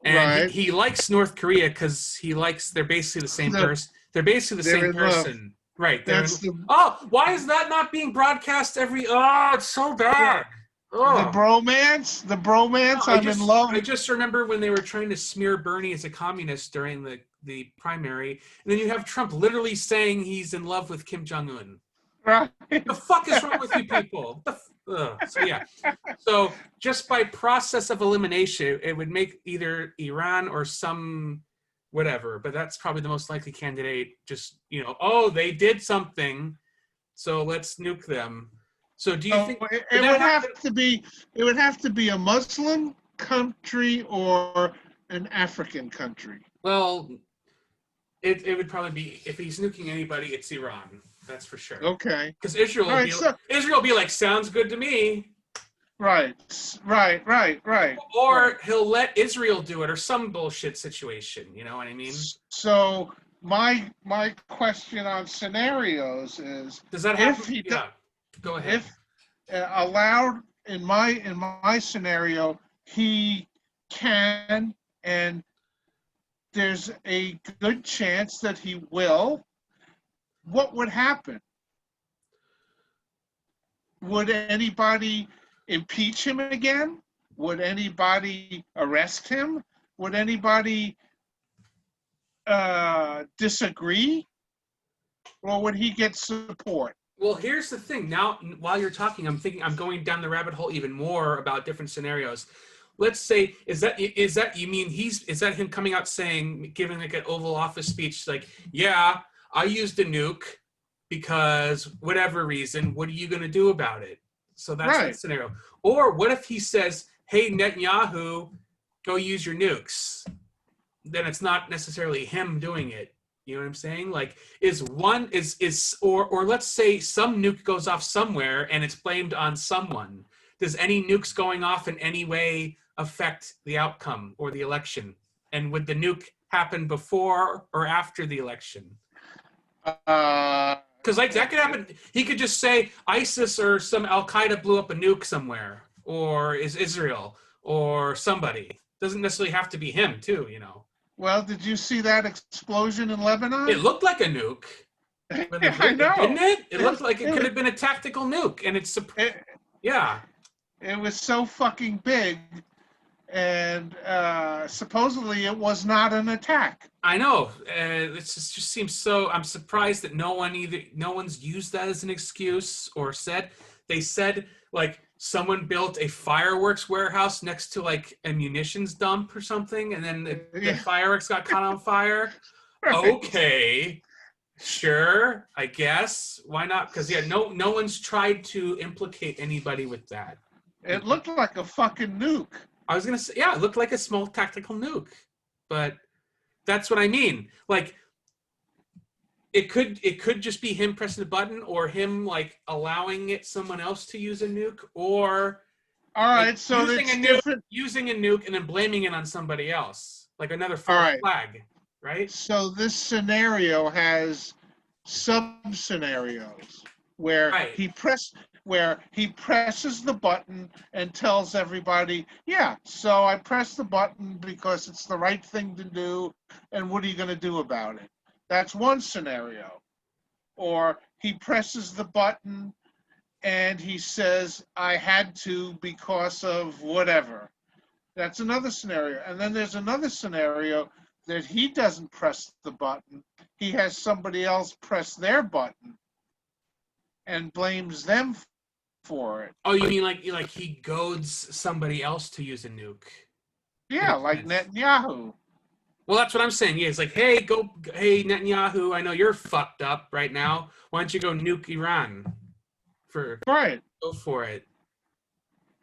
And right? he likes North Korea because he likes they're basically the same The- person. They're basically the They're same in love. person, right? That's the Oh, why is that not being broadcast every? Oh, it's so bad. the Oh. bromance. The No, bromance. I'm in love. I just remember when they were trying to smear Bernie as a communist during the primary, and then you have Trump literally saying he's in love with Kim Jong Un. Right. The fuck is wrong with you people? So yeah, so just by process of elimination, it would make either Iran or some whatever, but that's probably the most likely candidate. Just oh, they did something, so let's nuke them. So do you think It would have to be? It would have to be a Muslim country or an African country. Well, it would probably be if he's nuking anybody, it's Iran. That's for sure. Okay. Because Israel will be like, sounds good to me. Right. Or he'll let Israel do it or some bullshit situation. You know what I mean? So my question on scenarios is: Does that happen? If he go ahead. If allowed in my scenario, he can, and there's a good chance that he will. What would happen? Would anybody impeach him again? Would anybody arrest him? Would anybody disagree? Or would he get support? Well, here's the thing. Now, while you're talking, I'm going down the rabbit hole even more about different scenarios. Let's say, is that him coming out saying, giving like an Oval Office speech, like, yeah, I used a nuke because whatever reason, what are you going to do about it? So that's Right. that scenario. Or what if he says, hey, Netanyahu, go use your nukes? Then it's not necessarily him doing it. You know what I'm saying? Like, or let's say some nuke goes off somewhere and it's blamed on someone. Does any nukes going off in any way affect the outcome or the election? And would the nuke happen before or after the election? Because like that could happen. He could just say ISIS or some Al Qaeda blew up a nuke somewhere, or is Israel or somebody. Doesn't necessarily have to be him too. Well, did you see that explosion in Lebanon? It looked like a nuke. I know. Didn't it? It looked like it could have been a tactical nuke, and yeah. It was so fucking big, and supposedly it was not an attack. I know. It just seems so. I'm surprised that no one's used that as an excuse or said. They said like someone built a fireworks warehouse next to like a munitions dump or something, and then the fireworks got caught on fire. Right. Okay, sure, I guess. Why not? Because no one's tried to implicate anybody with that. It looked like a fucking nuke. I was gonna say, yeah, it looked like a small tactical nuke, but that's what I mean. Like, it could just be him pressing the button, or him like allowing someone else to use a nuke, or all right, like, so using a nuke and then blaming it on somebody else, like another false flag, right? So this scenario has sub scenarios where he presses the button and tells everybody, yeah, so I pressed the button because it's the right thing to do, and what are you going to do about it? That's one scenario. Or he presses the button and he says, I had to because of whatever. That's another scenario. And then there's another scenario that he doesn't press the button. He has somebody else press their button and blames them for it. Oh, you mean like he goads somebody else to use a nuke? Yeah, like Netanyahu. Well, that's what I'm saying. Yeah, it's like, hey, Netanyahu, I know you're fucked up right now. Why don't you go nuke Iran? Right. Go for it.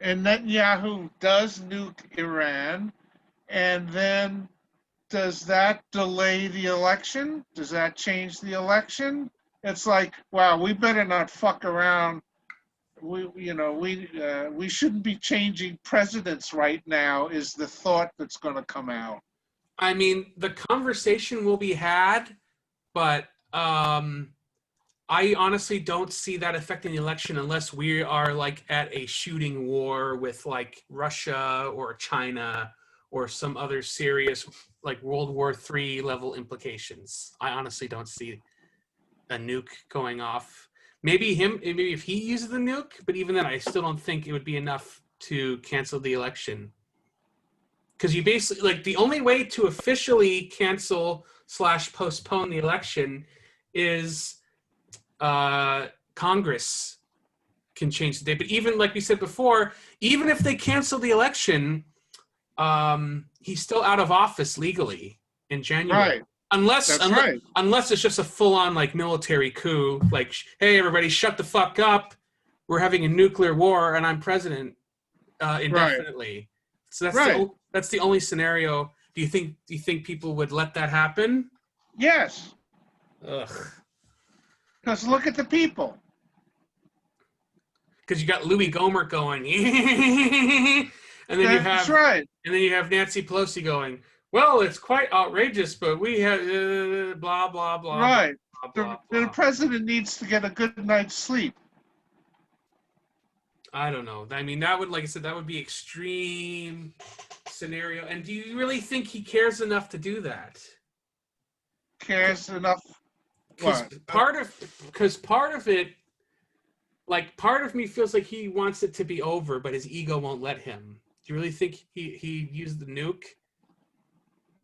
And Netanyahu does nuke Iran, and then does that delay the election? Does that change the election? It's like, wow, we better not fuck around we shouldn't be changing presidents right now is the thought that's going to come out. I mean, the conversation will be had, but I honestly don't see that affecting the election unless we are like at a shooting war with like Russia or China or some other serious like World War III level implications. I honestly don't see a nuke going off. Maybe if he uses the nuke, but even then, I still don't think it would be enough to cancel the election. Because you basically like the only way to officially cancel / postpone the election is Congress can change the date. But even like we said before, even if they cancel the election, he's still out of office legally in January. Right. Unless it's just a full-on like military coup, like, hey everybody, shut the fuck up. We're having a nuclear war and I'm president indefinitely. Right. So that's the only scenario. Do you think people would let that happen? Yes. Ugh. Because look at the people. Because you got Louis Gohmert going, and then That's right. And then you have Nancy Pelosi going, well, it's quite outrageous, but we have blah blah blah. Right. Blah, blah, blah. The president needs to get a good night's sleep. I don't know. I mean, that would, like I said, that would be extreme scenario. And do you really think he cares enough to do that? Cares enough. Because part of it, like part of me feels like he wants it to be over, but his ego won't let him. Do you really think he used the nuke?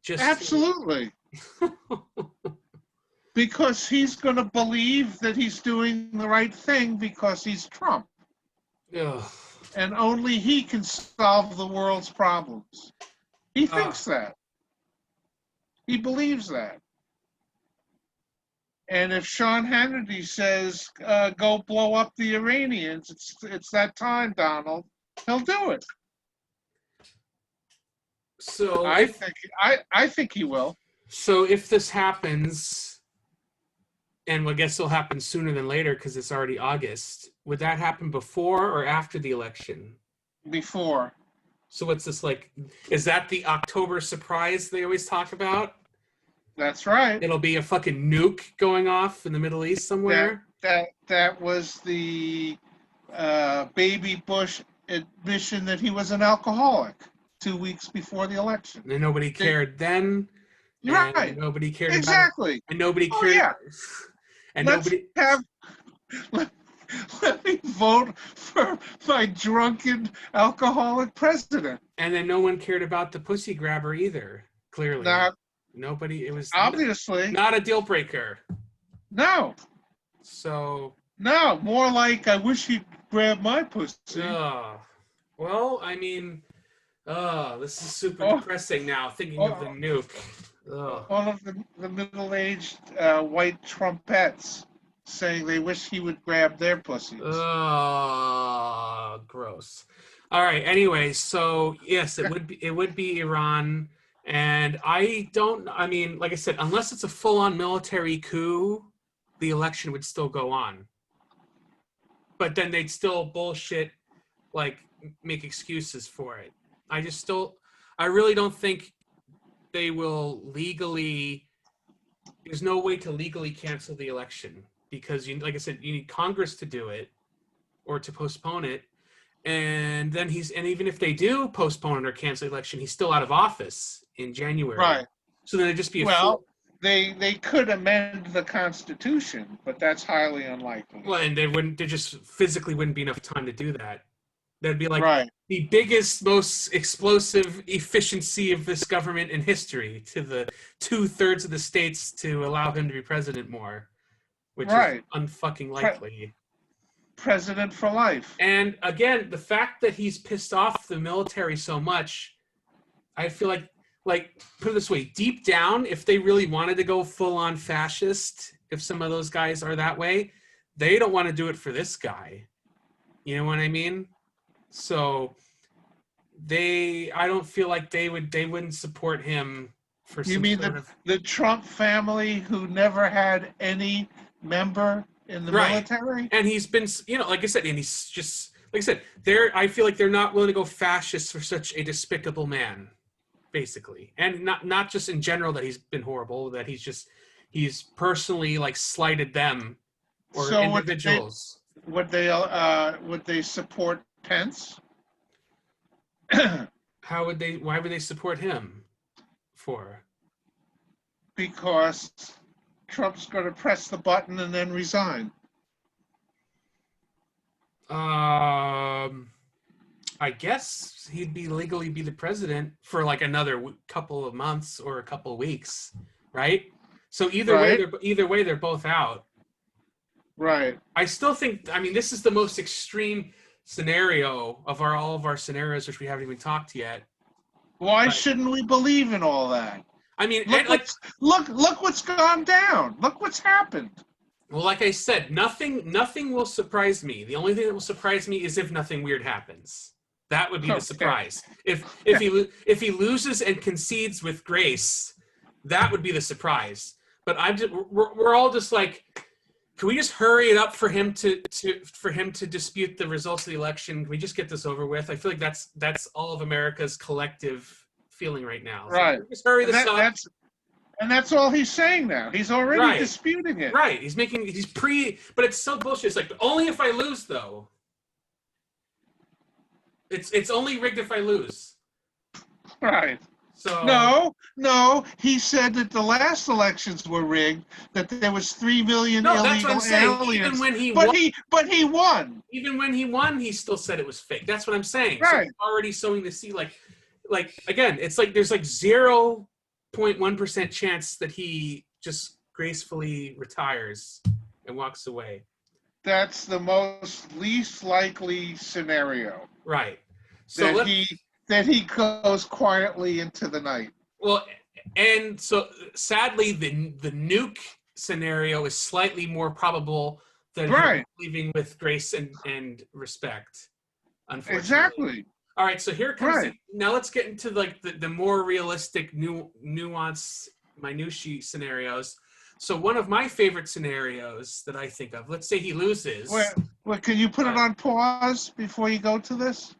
Absolutely. Because he's going to believe that he's doing the right thing because he's Trump. Ugh. And only he can solve the world's problems. He thinks that. He believes that. And if Sean Hannity says, go blow up the Iranians, it's that time, Donald, he'll do it. So I think he will. So if this happens, and I guess it'll happen sooner than later because it's already August, would that happen before or after the election? Before. So what's this like? Is that the October surprise they always talk about? That's right. It'll be a fucking nuke going off in the Middle East somewhere? That was the baby Bush admission that he was an alcoholic 2 weeks before the election. And nobody cared then. Right. Nobody cared exactly. And nobody cared. Yeah. And let me vote for my drunken alcoholic president. And then no one cared about the pussy grabber either, clearly. Nobody, it was obviously not a deal breaker. No. So. No, more like I wish he'd grab my pussy. Well, I mean, this is super depressing now, thinking of the nuke. All of the middle-aged white Trumpettes saying they wish he would grab their pussies. Gross. All right. Anyway, so yes, it would be Iran, and I mean, like I said, unless it's a full-on military coup, the election would still go on. But then they'd still bullshit, like make excuses for it. I really don't think they will legally. There's no way to legally cancel the election because, like I said, you need Congress to do it or to postpone it, and then even if they do postpone it or cancel the election, he's still out of office in January. Right. So then it'd just be they could amend the Constitution, but that's highly unlikely. Well, and there just physically wouldn't be enough time to do that. That'd be like the biggest, most explosive efficiency of this government in history to the 2/3 of the states to allow him to be president more, which is unfucking likely. President for life. And again, the fact that he's pissed off the military so much, I feel like put it this way, deep down, if they really wanted to go full on fascist, if some of those guys are that way, they don't want to do it for this guy. You know what I mean? So I don't feel like they wouldn't support him for some the Trump family who never had any member in the Right. military. And he's been, like I said, and he's just, like I said, I feel like they're not willing to go fascist for such a despicable man, basically. And not just in general that he's been horrible, that he's personally like slighted them or So individuals. would they support Pence? Why would they support him for? Because Trump's going to press the button and then resign. I guess he'd legally be the president for like another couple of months or a couple of weeks, right? So either way, they're both out. Right. I still think. I mean, this is the most extreme scenario of all of our scenarios, which we haven't even talked yet. Why shouldn't we believe in all that? I mean, look what's gone down. Look what's happened. Well, like I said, nothing will surprise me. The only thing that will surprise me is if nothing weird happens. That would be the surprise. If he loses and concedes with grace, that would be the surprise. But we're all just like, can we just hurry it up for him to dispute the results of the election? Can we just get this over with? I feel like that's all of America's collective feeling right now. Right. So just hurry this up. That's all he's saying now. He's already disputing it. Right. But it's so bullshit. It's like, only if I lose, though. It's only rigged if I lose. Right. So No. He said that the last elections were rigged. That there was 3 million illegal that's what I'm saying. aliens. Even when he won. Even when he won, he still said it was fake. That's what I'm saying. Right. So he's already sowing the seed. Like again, it's like there's like 0.1% chance that he just gracefully retires and walks away. That's the most least likely scenario. Right. So that he goes quietly into the night. Well, and so sadly, the nuke scenario is slightly more probable than leaving with grace and respect. Unfortunately. Exactly. All right, so here comes now. Let's get into like the more realistic, nuance, minutiae scenarios. So one of my favorite scenarios that I think of, let's say he loses. Wait, can you put it on pause before you go to this?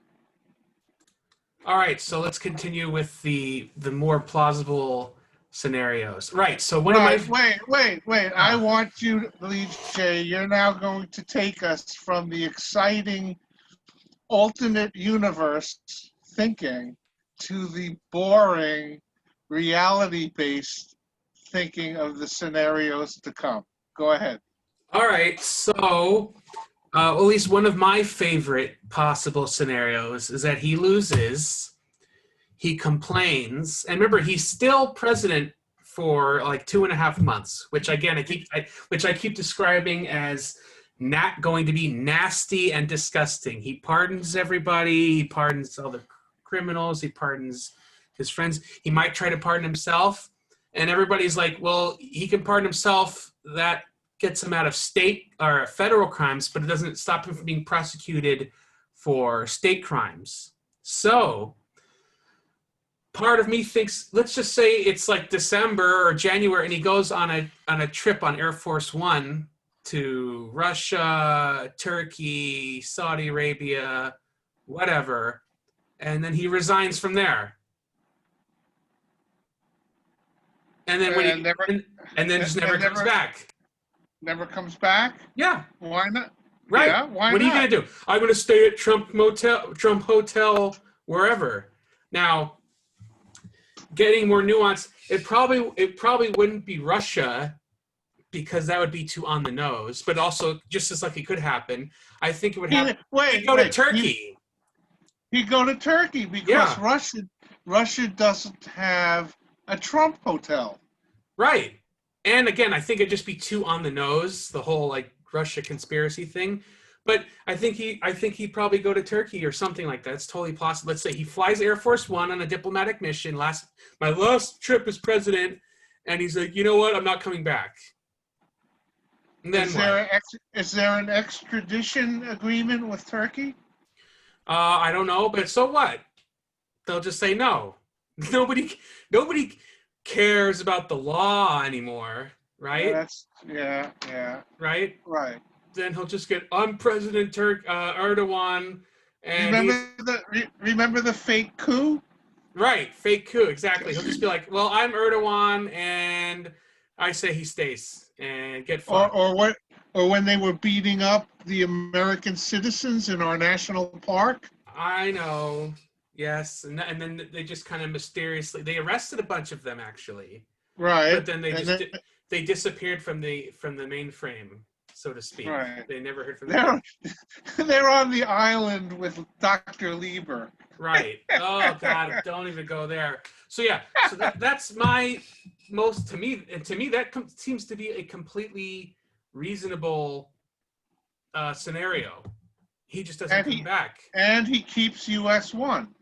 All right, so let's continue with the more plausible scenarios. Right. So one of my wait. I want you, Lee J. You're now going to take us from the exciting alternate universe thinking to the boring reality-based thinking of the scenarios to come. Go ahead. All right. So at least one of my favorite possible scenarios is that he loses, he complains, and remember, he's still president for like 2.5 months, which again, I keep describing as not going to be nasty and disgusting. He pardons everybody. He pardons all the criminals. He pardons his friends. He might try to pardon himself. And everybody's like, well, he can pardon himself. That gets him out of state or federal crimes, but it doesn't stop him from being prosecuted for state crimes. So part of me thinks, let's just say it's like December or January, and he goes on a trip on Air Force One to Russia, Turkey, Saudi Arabia, whatever, and then he resigns from there. And then just never comes back. Never comes back? Yeah. Why not? Right. Yeah, why what not? Are you going to do? I'm going to stay at Trump Hotel, wherever. Now, getting more nuanced, it probably wouldn't be Russia, because that would be too on the nose. But also, just as likely could happen, I think it would happen. He'd go to Turkey. He'd go to Turkey because Russia doesn't have a Trump hotel. Right. And again, I think it'd just be too on the nose, the whole like Russia conspiracy thing. But I think he'd probably go to Turkey or something like that. It's totally possible. Let's say he flies Air Force One on a diplomatic mission. My last trip as president, and he's like, you know what? I'm not coming back. And then is there an extradition agreement with Turkey? I don't know, but so what? They'll just say no. Nobody cares about the law anymore. right? Yeah. Right? Right. Then he'll just get, I'm President Erdogan, and he's Remember the fake coup? right, fake coup, exactly. He'll just be like, well, I'm Erdogan, and I say he stays, and get Or fucked. or what? Or when they were beating up the American citizens in our national park? I know, yes, and then they just kind of mysteriously they arrested a bunch of them actually, but Right. then they And just then they disappeared from the mainframe, so to speak. right. They never heard from them again. They're they're on the island with Dr. Lieber. Right. Oh God, don't even go there. So yeah, so that's my most to me, and to me that seems to be a completely reasonable scenario. He just doesn't And come back. he keeps US One.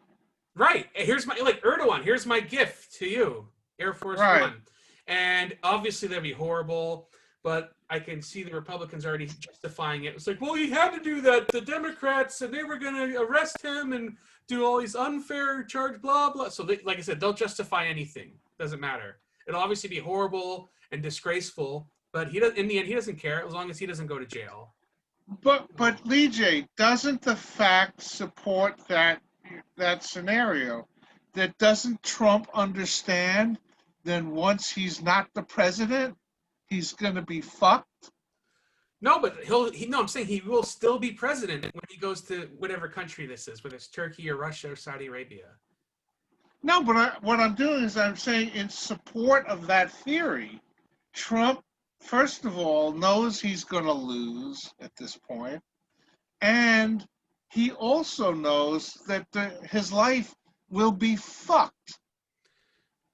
Right. Here's my like Erdogan. Here's my gift to you, Air Force Right. One. And obviously that'd be horrible, but I can see the Republicans already justifying it. It's like, well, he had to do that. The Democrats said they were going to arrest him and do all these unfair charge, blah blah. So, they, like I said, they'll justify anything. Doesn't matter. It'll obviously be horrible and disgraceful, but he does. In the end, he doesn't care as long as he doesn't go to jail. But Lee J, doesn't the fact support that scenario? That doesn't Trump understand? Then once he's not the president, he's gonna be fucked. No, but no, I'm saying he will still be president when he goes to whatever country this is, whether it's Turkey or Russia or Saudi Arabia. No, but what I'm doing is I'm saying in support of that theory, Trump, first of all, knows he's going to lose at this point, and he also knows that his life will be fucked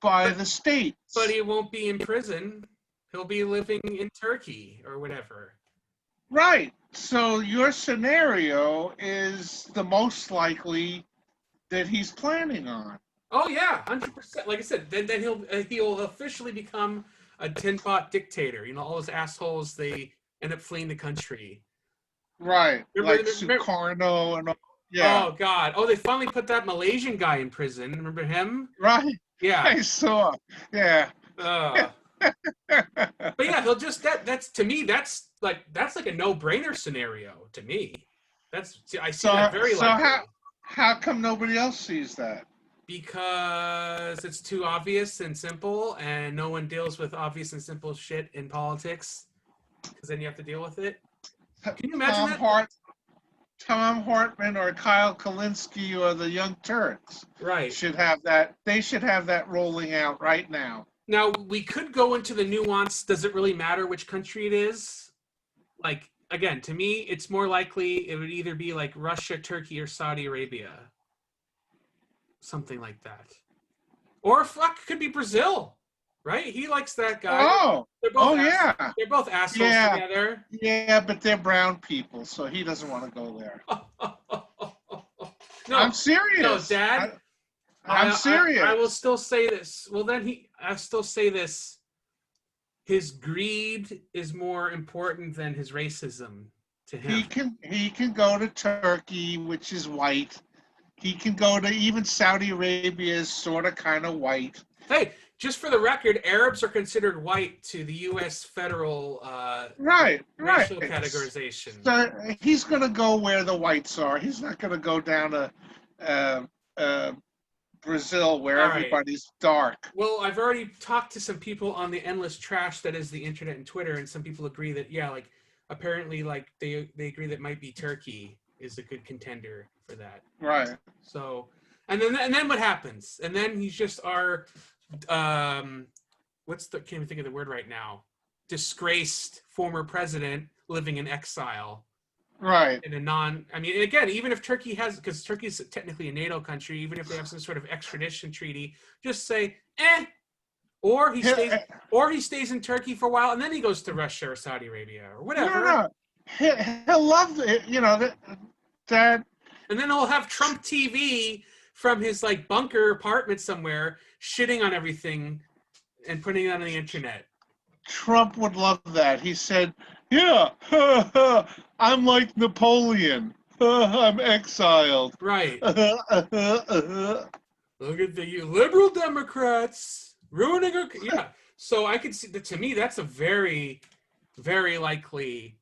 by the state. But he won't be in prison. He'll be living in Turkey or whatever. Right. So your scenario is the most likely that he's planning on. Oh yeah, 100%. Like I said, then he'll officially become a tin pot dictator. You know, all those assholes, they end up fleeing the country. Right. Remember, Like Sukarno and all. Yeah. Oh God. Oh, they finally put that Malaysian guy in prison. Remember him? Right. Yeah. I saw. Yeah. But yeah, he'll just that's to me that's like a no-brainer scenario to me. I see that very likely. So how come nobody else sees that? Because it's too obvious and simple, and no one deals with obvious and simple shit in politics. Because then you have to deal with it. Can you imagine that? Tom Hartman or Kyle Kalinske or the Young Turks should have that. They should have that rolling out right now. Now, we could go into the nuance. Does it really matter which country it is? Like, again, to me, it's more likely it would either be like Russia, Turkey, or Saudi Arabia. Something like that. Or fuck, it could be Brazil, right? He likes that guy. Oh, yeah. They're both assholes together. Yeah, but they're brown people, so he doesn't want to go there. No, I'm serious. No, Dad. I'm serious. I will still say this. Well, then I still say this. His greed is more important than his racism to him. He can go to Turkey, which is white. He can go to even Saudi Arabia is sort of kind of white. Hey, just for the record, Arabs are considered white to the U.S. federal racial categorization. So he's going to go where the whites are. He's not going to go down to Brazil where everybody's dark. Well, I've already talked to some people on the endless trash that is the internet and Twitter, and some people agree that apparently they agree that might be Turkey is a good contender for that. Right. So, and then what happens? And then he's just our can't even think of the word right now. Disgraced former president living in exile. Right. Again, even if Turkey because Turkey is technically a NATO country, even if they have some sort of extradition treaty, just say, or he stays in Turkey for a while and then he goes to Russia or Saudi Arabia or whatever. No. He'll love it, that. And then he'll have Trump TV from his bunker apartment somewhere, shitting on everything and putting it on the internet. Trump would love that. He said, yeah, I'm like Napoleon. I'm exiled. Right. Look at the liberal Democrats ruining our... Yeah. So I could see that. To me, that's a very, very likely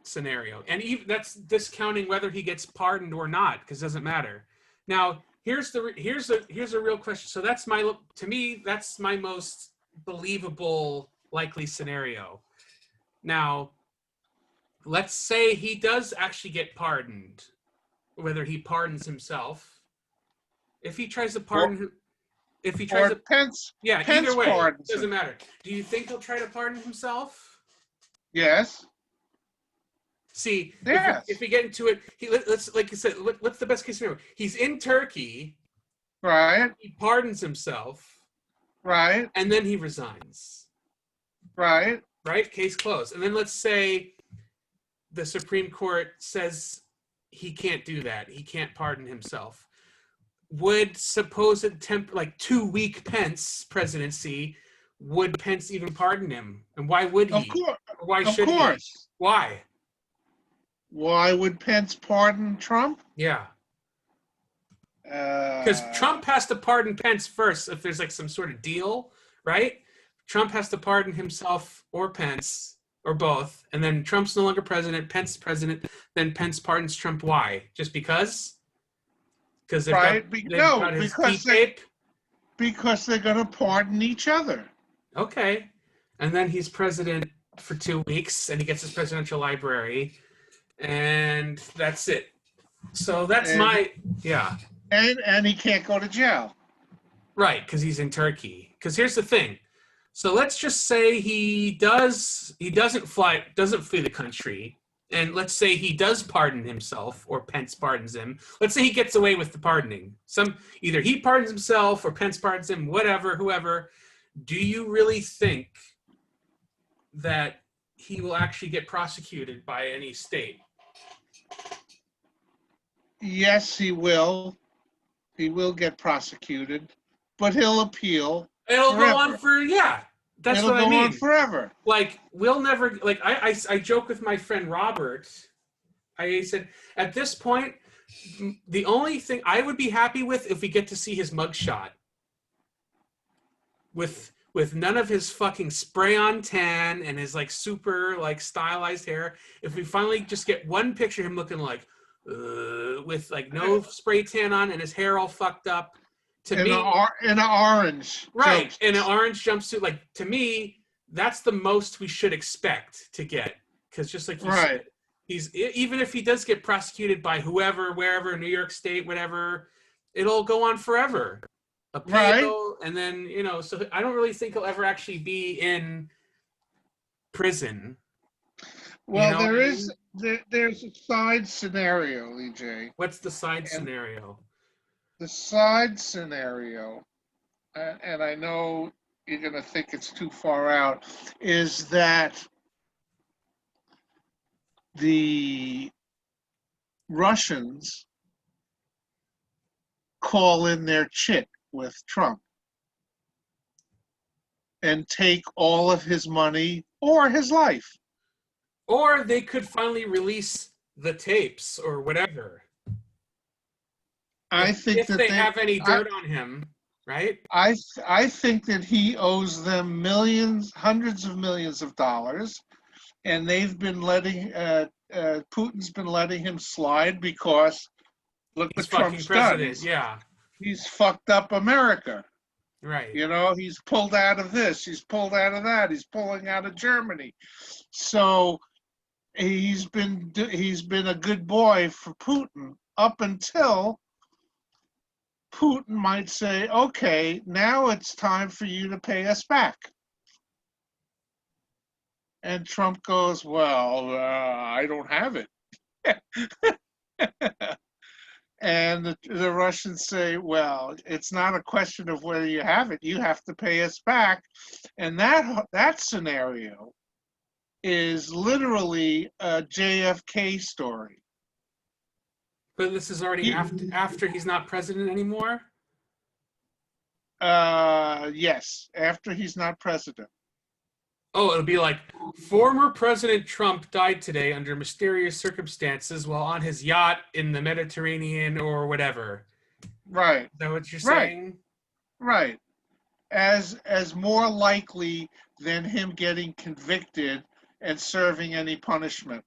scenario, and even that's discounting whether he gets pardoned or not, because it doesn't matter. Now, here's a real question. So that's to me, that's my most believable likely scenario. Now, let's say he does actually get pardoned, whether he pardons himself. If he tries to pardon, if he tries Or to, Pence, yeah, Pence either way, pardons doesn't him. matter. Do you think he'll try to pardon himself? Yes. See, Yes. if we get into it, let's, like you said, what's the best case scenario? He's in Turkey, Right. he pardons himself, Right. and then he resigns. Right. Right? Case closed. And then let's say the Supreme Court says he can't do that. He can't pardon himself. Would supposed like 2-week Pence presidency, would Pence even pardon him? And why would he? Of course. Or why Of should he? course. Why? Why would Pence pardon Trump? Yeah. Because Trump has to pardon Pence first if there's like some sort of deal, right? Trump has to pardon himself or Pence or both, and then Trump's no longer president, Pence is president, then Pence pardons Trump. Why? Just because? Because they've right? got his T-tape? Because they're going to pardon each other. Okay. And then he's president for 2 weeks, and he gets his presidential library, and that's it. So that's yeah. And he can't go to jail. Right, because he's in Turkey. Because here's the thing. So let's just say he doesn't flee the country, and let's say he does pardon himself, or Pence pardons him. Let's say he gets away with the pardoning. Either he pardons himself or Pence pardons him, whatever, whoever. Do you really think that he will actually get prosecuted by any state? Yes, he will. He will get prosecuted, but he'll appeal. It'll forever. go on for, yeah. That's It'll what I go mean. on forever. Like, we'll never, like, I joke with my friend Robert. I said, at this point, the only thing I would be happy with if we get to see his mugshot. With none of his fucking spray on tan and his like super like stylized hair. If we finally just get one picture of him looking like with like no spray tan on and his hair all fucked up. In an orange. Right, jumpsuit. in an orange jumpsuit. Like, to me, that's the most we should expect to get. Because just like you said, even if he does get prosecuted by whoever, wherever, New York State, whatever, it'll go on forever. Appeal, and then, so I don't really think he'll ever actually be in prison. Well, there's a side scenario, EJ. What's the side scenario? The side scenario, and I know you're going to think it's too far out, is that the Russians call in their chit with Trump and take all of his money or his life. Or they could finally release the tapes or whatever. I think if they have any dirt on him, right? I think that he owes them hundreds of millions of dollars, and they've been Putin's been letting him slide because look what Trump's done. Yeah. He's fucked up America. Right. He's pulled out of this. He's pulled out of that. He's pulling out of Germany. So he's been a good boy for Putin up until Putin might say, okay, now it's time for you to pay us back. And Trump goes, well, I don't have it. And the Russians say, well, it's not a question of whether you have it. You have to pay us back. And that scenario is literally a JFK story. But this is already after he's not president anymore? Yes, after he's not president. Oh, it'll be like, former President Trump died today under mysterious circumstances while on his yacht in the Mediterranean or whatever. Right. Is that what you're saying? Right. as more likely than him getting convicted and serving any punishment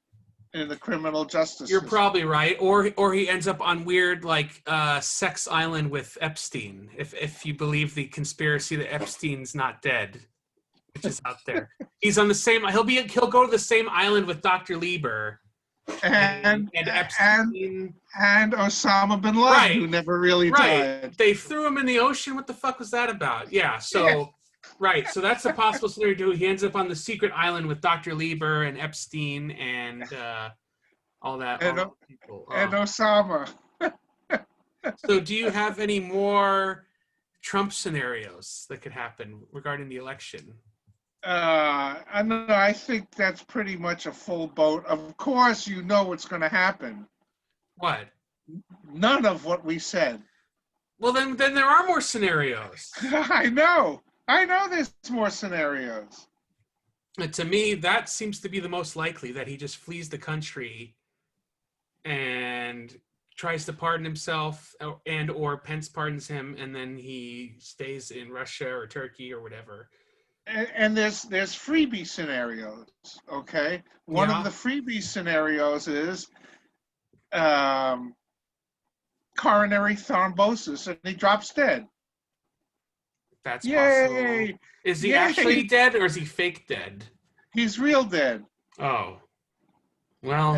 in the criminal justice You're system. probably right, or he ends up on weird like sex island with Epstein. If you believe the conspiracy that Epstein's not dead, which is out there, he's on the same. He'll go to the same island with Dr. Lieber and Epstein. and Osama bin Laden, Right. who never really Right. died. They threw him in the ocean. What the fuck was that about? Yeah. So. Yeah. Right, so that's a possible scenario too. He ends up on the secret island with Dr. Lieber and Epstein and all that. And, all that people. and Osama. So, do you have any more Trump scenarios that could happen regarding the election? I know. I think that's pretty much a full boat. Of course, you know what's going to happen. What? None of what we said. Well, then there are more scenarios. I know. There's more scenarios. And to me, that seems to be the most likely, that he just flees the country and tries to pardon himself, and or Pence pardons him, and then he stays in Russia or Turkey or whatever. And there's freebie scenarios. Okay, one of the freebie scenarios is coronary thrombosis, and he drops dead. That's Yay! possible. Is he Yay! actually dead, or is he fake dead? He's real dead. Oh, well.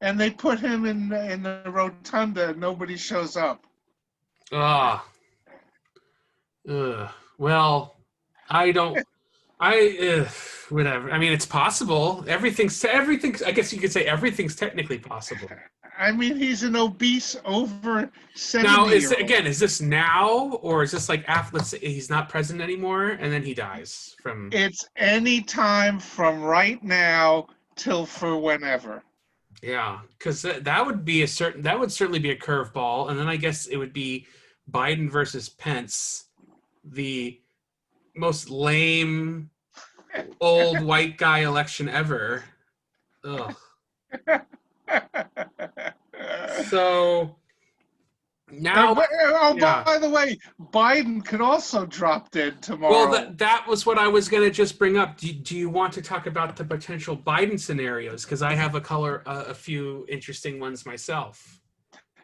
And they put him in the rotunda, and nobody shows up. Well, whatever. I mean, it's possible. Everything's. I guess you could say everything's technically possible. I mean, he's an obese over 70. Now, is this now, or is this like after? Let's say he's not president anymore, and then he dies from. It's any time from right now till for whenever. Yeah, because that would certainly be a curveball, and then I guess it would be Biden versus Pence, the most lame old white guy election ever. Ugh. So now, by the way, Biden could also drop dead tomorrow. Well, that was what I was going to just bring up. Do you want to talk about the potential Biden scenarios? Because I have a few interesting ones myself.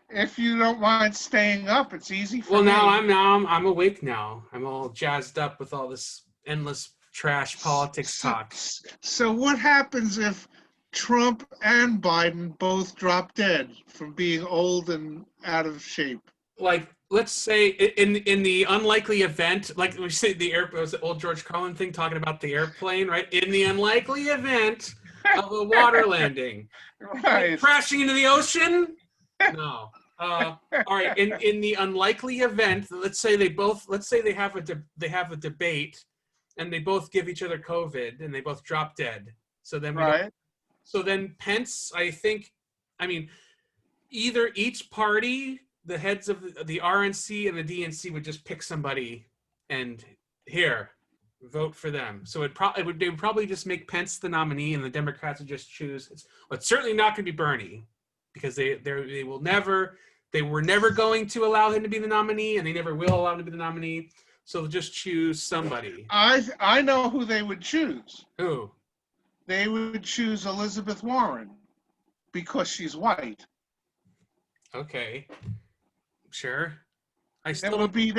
If you don't mind staying up, it's easy for me. Well, I'm awake now. I'm all jazzed up with all this endless trash politics talk. So what happens if Trump and Biden both drop dead from being old and out of shape? Like, let's say in the unlikely event, like we say it was the old George Carlin thing talking about the airplane, right? In the unlikely event of a water landing, right? Crashing into the ocean? No. All right. In the unlikely event, let's say they have a debate, and they both give each other COVID, and they both drop dead. So then So then Pence, either each party, the heads of the RNC and the DNC would just pick somebody and vote for them. So they would probably just make Pence the nominee, and the Democrats would just choose. It's certainly not going to be Bernie, because they were never going to allow him to be the nominee, and they never will allow him to be the nominee. So they'll just choose somebody. I know who they would choose. Who? They would choose Elizabeth Warren because she's white. Okay, sure. That would be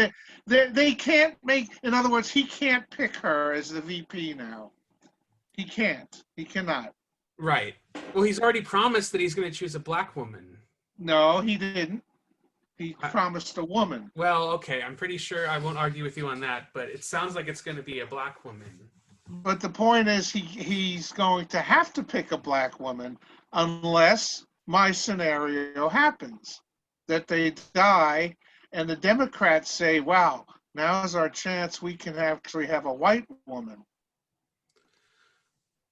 they can't make. In other words, he can't pick her as the VP now. He can't. He cannot. Right. Well, he's already promised that he's going to choose a black woman. No, he didn't. He promised a woman. Well, okay. I'm pretty sure I won't argue with you on that, but it sounds like it's going to be a black woman. But the point is, he's going to have to pick a black woman unless my scenario happens, that they die, and the Democrats say, "Wow, now's our chance. We can actually have a white woman."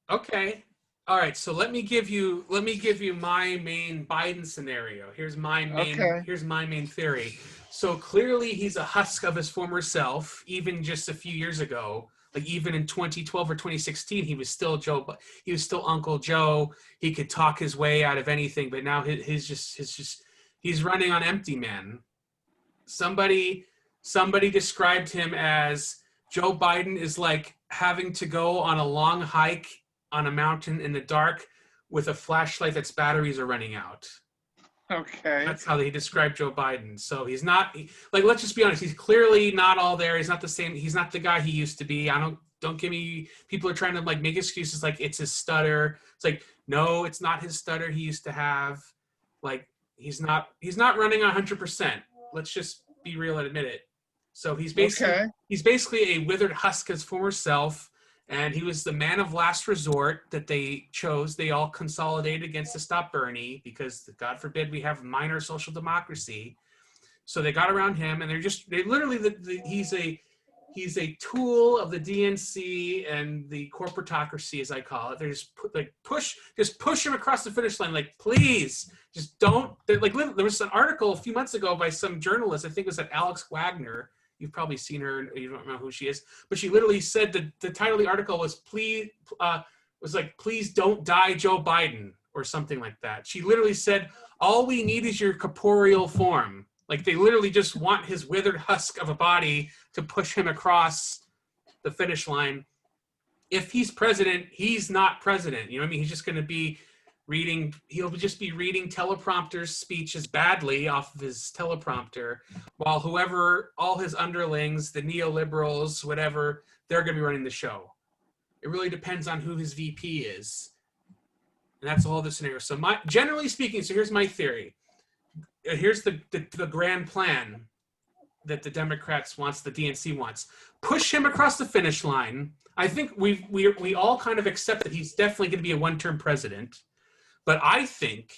Okay. All right. So let me give you my main Biden scenario. Here's my main theory. So clearly, he's a husk of his former self, even just a few years ago. Like even in 2012 or 2016, he was still Uncle Joe. He could talk his way out of anything, but now he's running on empty, man. Somebody described him as Joe Biden is like having to go on a long hike on a mountain in the dark with a flashlight that's batteries are running out. Okay. That's how they describe Joe Biden. So he's not like, let's just be honest, he's clearly not all there. He's not the same. He's not the guy he used to be. Don't give me, people are trying to like make excuses like it's his stutter. It's like, no, it's not his stutter he used to have. Like he's not running 100%. Let's just be real and admit it. So he's basically a withered husk of his former self. And he was the man of last resort that they chose. They all consolidated against to stop Bernie because, God forbid, we have minor social democracy. So they got around him, and they literally, he's a tool of the DNC and the corporatocracy, as I call it. They just push him across the finish line. Like, please, just don't. Like, there was an article a few months ago by some journalist. I think it was at Alex Wagner. You've probably seen her. You don't know who she is, but she literally said that the title of the article was please don't die, Joe Biden, or something like that. She literally said, all we need is your corporeal form. Like they literally just want his withered husk of a body to push him across the finish line. If he's president, he's not president. You know what I mean? He's just going to be he'll just be reading teleprompter speeches badly off of his teleprompter, while all his underlings, the neoliberals, whatever, they're going to be running the show. It really depends on who his VP is. And that's all the scenario. So generally speaking, so here's my theory. Here's the grand plan that the Democrats wants, the DNC wants. Push him across the finish line. I think we all kind of accept that he's definitely going to be a one-term president. But I think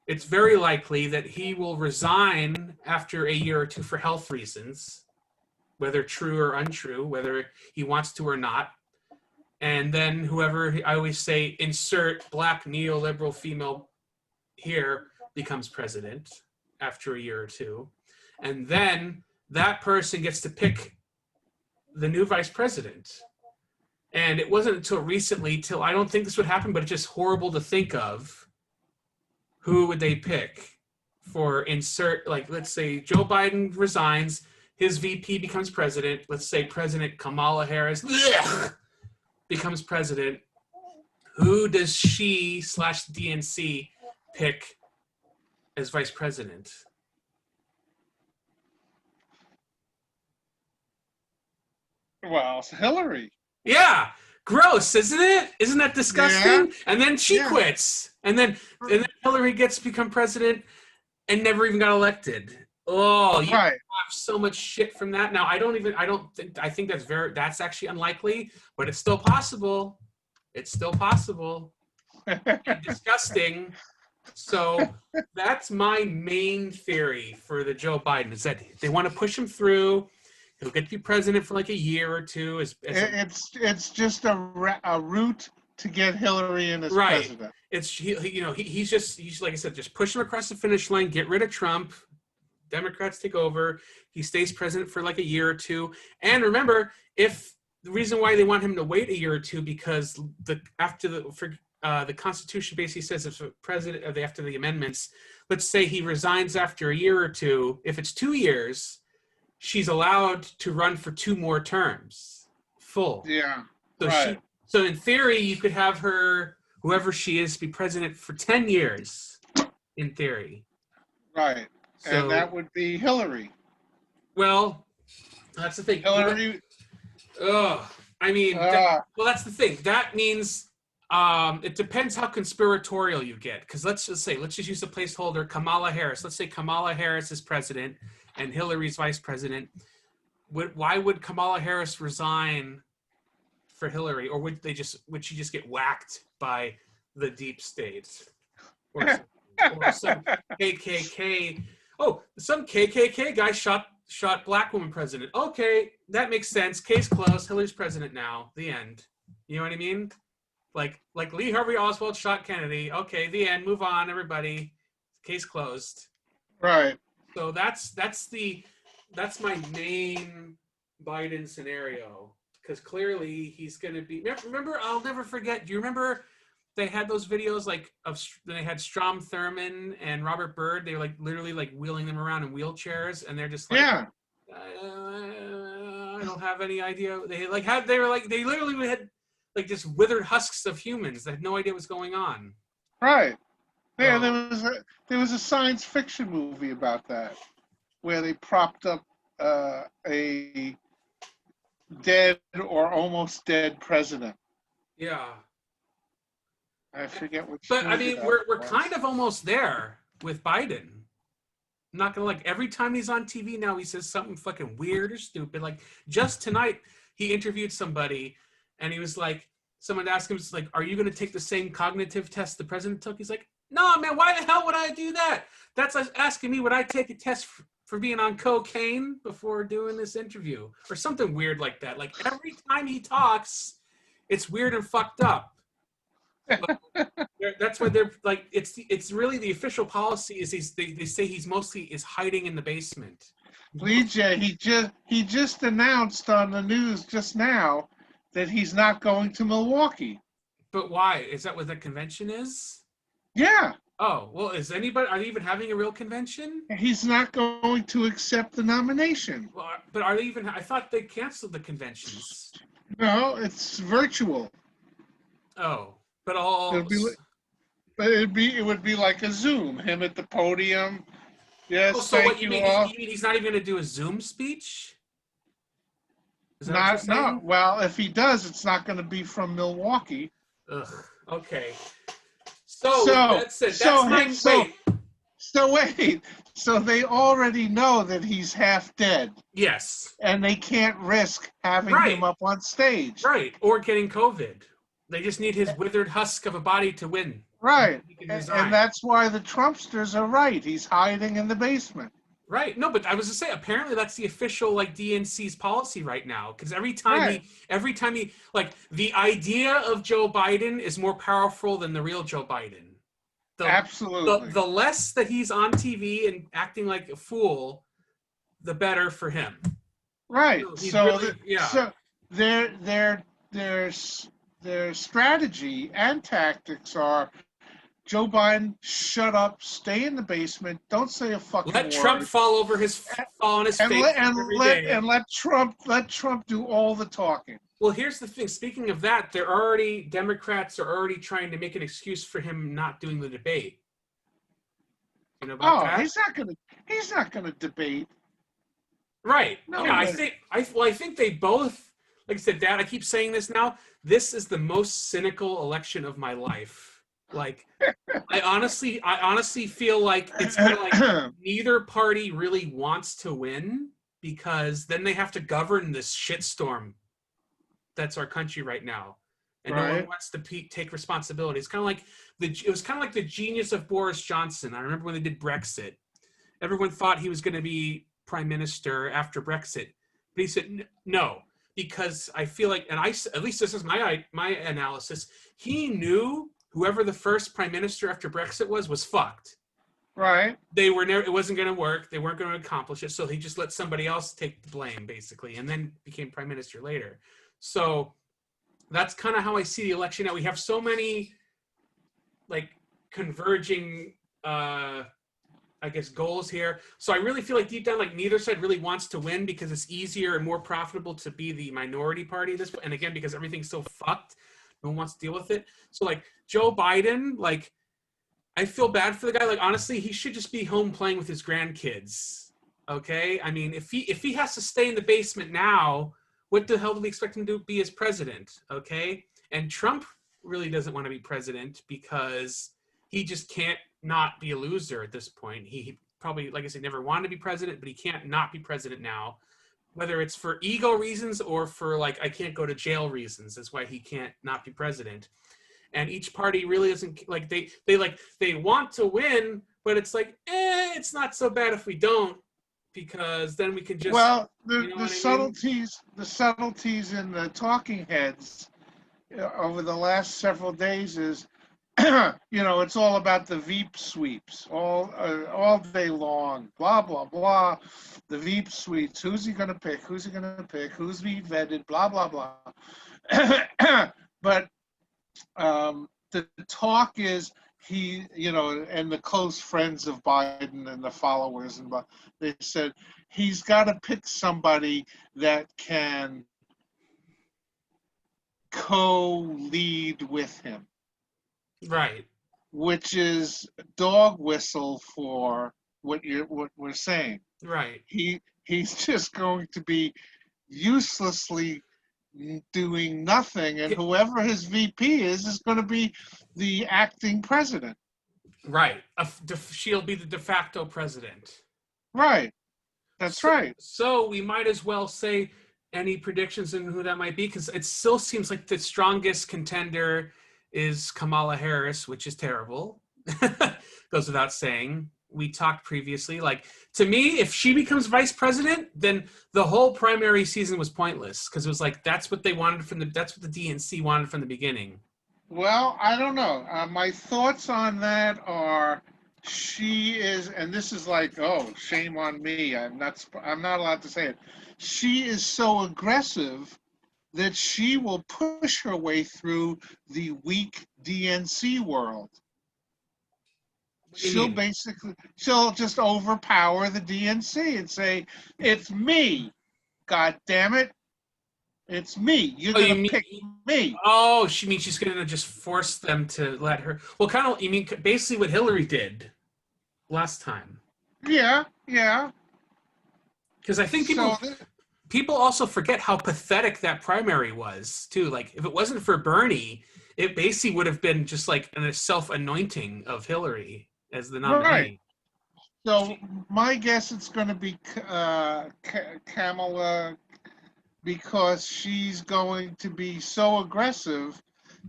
it's very likely that he will resign after a year or two for health reasons, whether true or untrue, whether he wants to or not. And then I always say, insert black neoliberal female here becomes president after a year or two. And then that person gets to pick the new vice president. And it wasn't until recently, I don't think this would happen, but it's just horrible to think of. Who would they pick for like, let's say Joe Biden resigns, his VP becomes president. Let's say President Kamala Harris becomes president. Who does she / DNC pick as vice president? Well, it's Hillary. Yeah, gross, isn't it? Isn't that disgusting? Yeah. And then she quits, and then Hillary become president, and never even got elected. Oh, you have so much shit from that. Now, I think that's actually unlikely, but it's still possible. It's still possible. Disgusting. So that's my main theory for the Joe Biden is that they want to push him through. He'll get to be president for like a year or two. It's just a route to get Hillary in as president. He's like I said, just push him across the finish line, get rid of Trump. Democrats take over. He stays president for like a year or two. And remember, if the reason why they want him to wait a year or two because the Constitution basically says if a president after the amendments, let's say he resigns after a year or two. If it's 2 years, she's allowed to run for 2 more terms, full. Yeah. So in theory, you could have her, whoever she is, be president for 10 years. In theory. Right. So, and that would be Hillary. Well, that's the thing. Hillary. Well, that's the thing. That means it depends how conspiratorial you get. Because let's just use the placeholder Kamala Harris. Let's say Kamala Harris is president and Hillary's vice president. Why would Kamala Harris resign for Hillary, or would she just get whacked by the deep state or some KKK? Oh, some KKK guy shot black woman president. Okay, that makes sense. Case closed. Hillary's president now. The end. You know what I mean? Like Lee Harvey Oswald shot Kennedy. Okay, the end. Move on, everybody. Case closed. Right. So that's my main Biden scenario, because clearly he's going to be. Remember, I'll never forget. Do you remember they had those videos they had Strom Thurmond and Robert Byrd? They were like literally like wheeling them around in wheelchairs, and they're just like, I don't have any idea. They literally had like just withered husks of humans that had no idea what's going on. Right. Yeah, So, there was a science fiction movie about that where they propped up a dead or almost dead president. yeah. I forget which But I movie mean, that we're was. kind of almost there with Biden. I'm not gonna like every time he's on TV now, he says something fucking weird or stupid. Like just tonight, he interviewed somebody, and he was like, someone asked him, like, "Are you gonna take the same cognitive test the president took?" He's like, "No, man. Why the hell would I do that? That's like asking me would I take a test for being on cocaine before doing this interview or something weird like that." Like every time he talks, it's weird and fucked up. That's why they're like it's really the official policy is they say he's mostly is hiding in the basement. BJ, he just announced on the news just now that he's not going to Milwaukee. But why? Is that what the convention is? Yeah, Oh, well, is anybody are they even having a real convention? he's not going to accept the nomination. Well, but are they even I thought they canceled the conventions. No, it's virtual. Oh, but all It'd be, but it would be like a Zoom. Him at the podium. Yes, oh, so what thank you you mean all. you mean he's not even going to do a Zoom speech? Is that what Not you're no. saying? Well, if he does, it's not going to be from Milwaukee. Ugh. Okay. So with So that said, so that's my so wait. so wait. So they already know that he's half dead, Yes. and they can't risk having Right. him up on stage. Right, or getting COVID. They just need his withered husk of a body to win. Right. He can And resign. that's why the Trumpsters are right. He's hiding in the basement. Right. No, but I was to say apparently that's the official like DNC's policy right now. Because every time Right. he like the idea of Joe Biden is more powerful than the real Joe Biden. Absolutely. The less that he's on TV and acting like a fool, the better for him. Right. He's So, really- yeah. so their strategy and tactics are Joe Biden, shut up, stay in the basement, don't say a fucking Let word. Trump fall on his and face every day. let Trump do all the talking. Well, here's the thing. Speaking of that, Democrats are already trying to make an excuse for him not doing the debate. You know about Oh, that? he's not gonna debate. Right. No, Yeah, I but- think they both. Like I said, Dad, I keep saying this now. This is the most cynical election of my life. Like, I honestly feel like it's kind of like neither party really wants to win because then they have to govern this shitstorm that's our country right now, and no one Right. wants to take responsibility. It's kind of like it was kind of like the genius of Boris Johnson. I remember when they did Brexit, everyone thought he was going to be prime minister after Brexit, but he said no because I feel like, and at least this is my analysis. He knew whoever the first prime minister after Brexit was fucked. Right. They were never. It wasn't going to work. They weren't going to accomplish it. So he just let somebody else take the blame, basically, and then became prime minister later. So that's kind of how I see the election now. We have so many like converging I guess goals here. So I really feel like deep down, like neither side really wants to win because it's easier and more profitable to be the minority party at this point. And again, because everything's so fucked, no one wants to deal with it. So like Joe Biden, like I feel bad for the guy. Like honestly, he should just be home playing with his grandkids. Okay, I mean, if he has to stay in the basement now, what the hell do we expect him to be as president? Okay, and Trump really doesn't want to be president because he just can't not be a loser at this point. He probably, like I said, never wanted to be president, but he can't not be president now. Whether it's for ego reasons or for like I can't go to jail reasons, that's why he can't not be president. And each party really isn't like they want to win, but it's like it's not so bad if we don't, because then we can just the subtleties in the talking heads over the last several days is it's all about the Veep sweeps all day long, blah blah blah. The Veep sweeps, who's he going to pick, who's being vetted, blah blah blah. But the talk is and the close friends of Biden and the followers, and they said he's got to pick somebody that can co-lead with him, Right. which is dog whistle for what we're saying. Right. He's just going to be uselessly doing nothing, and whoever his VP is going to be the acting president. Right. She'll be the de facto president. Right. That's right. So we might as well say any predictions on who that might be, because it still seems like the strongest contender is Kamala Harris, which is terrible. Goes without saying. We talked previously, like, to me, if she becomes vice president, then the whole primary season was pointless, because it was like that's what they wanted that's what the DNC wanted from the beginning. Well, I don't know. My thoughts on that are she is, and this is like, oh, shame on me. I'm not allowed to say it. She is so aggressive that she will push her way through the weak DNC world. She'll just overpower the DNC and say, "It's me, God damn it, it's me. You're gonna pick me." Oh, she means she's gonna just force them to let her. Well, kind of. You mean basically what Hillary did last time? Yeah, yeah. Because I think people also forget how pathetic that primary was too. Like, if it wasn't for Bernie, it basically would have been just like a self-anointing of Hillary as the nominee. Right. So my guess it's going to be Kamala, because she's going to be so aggressive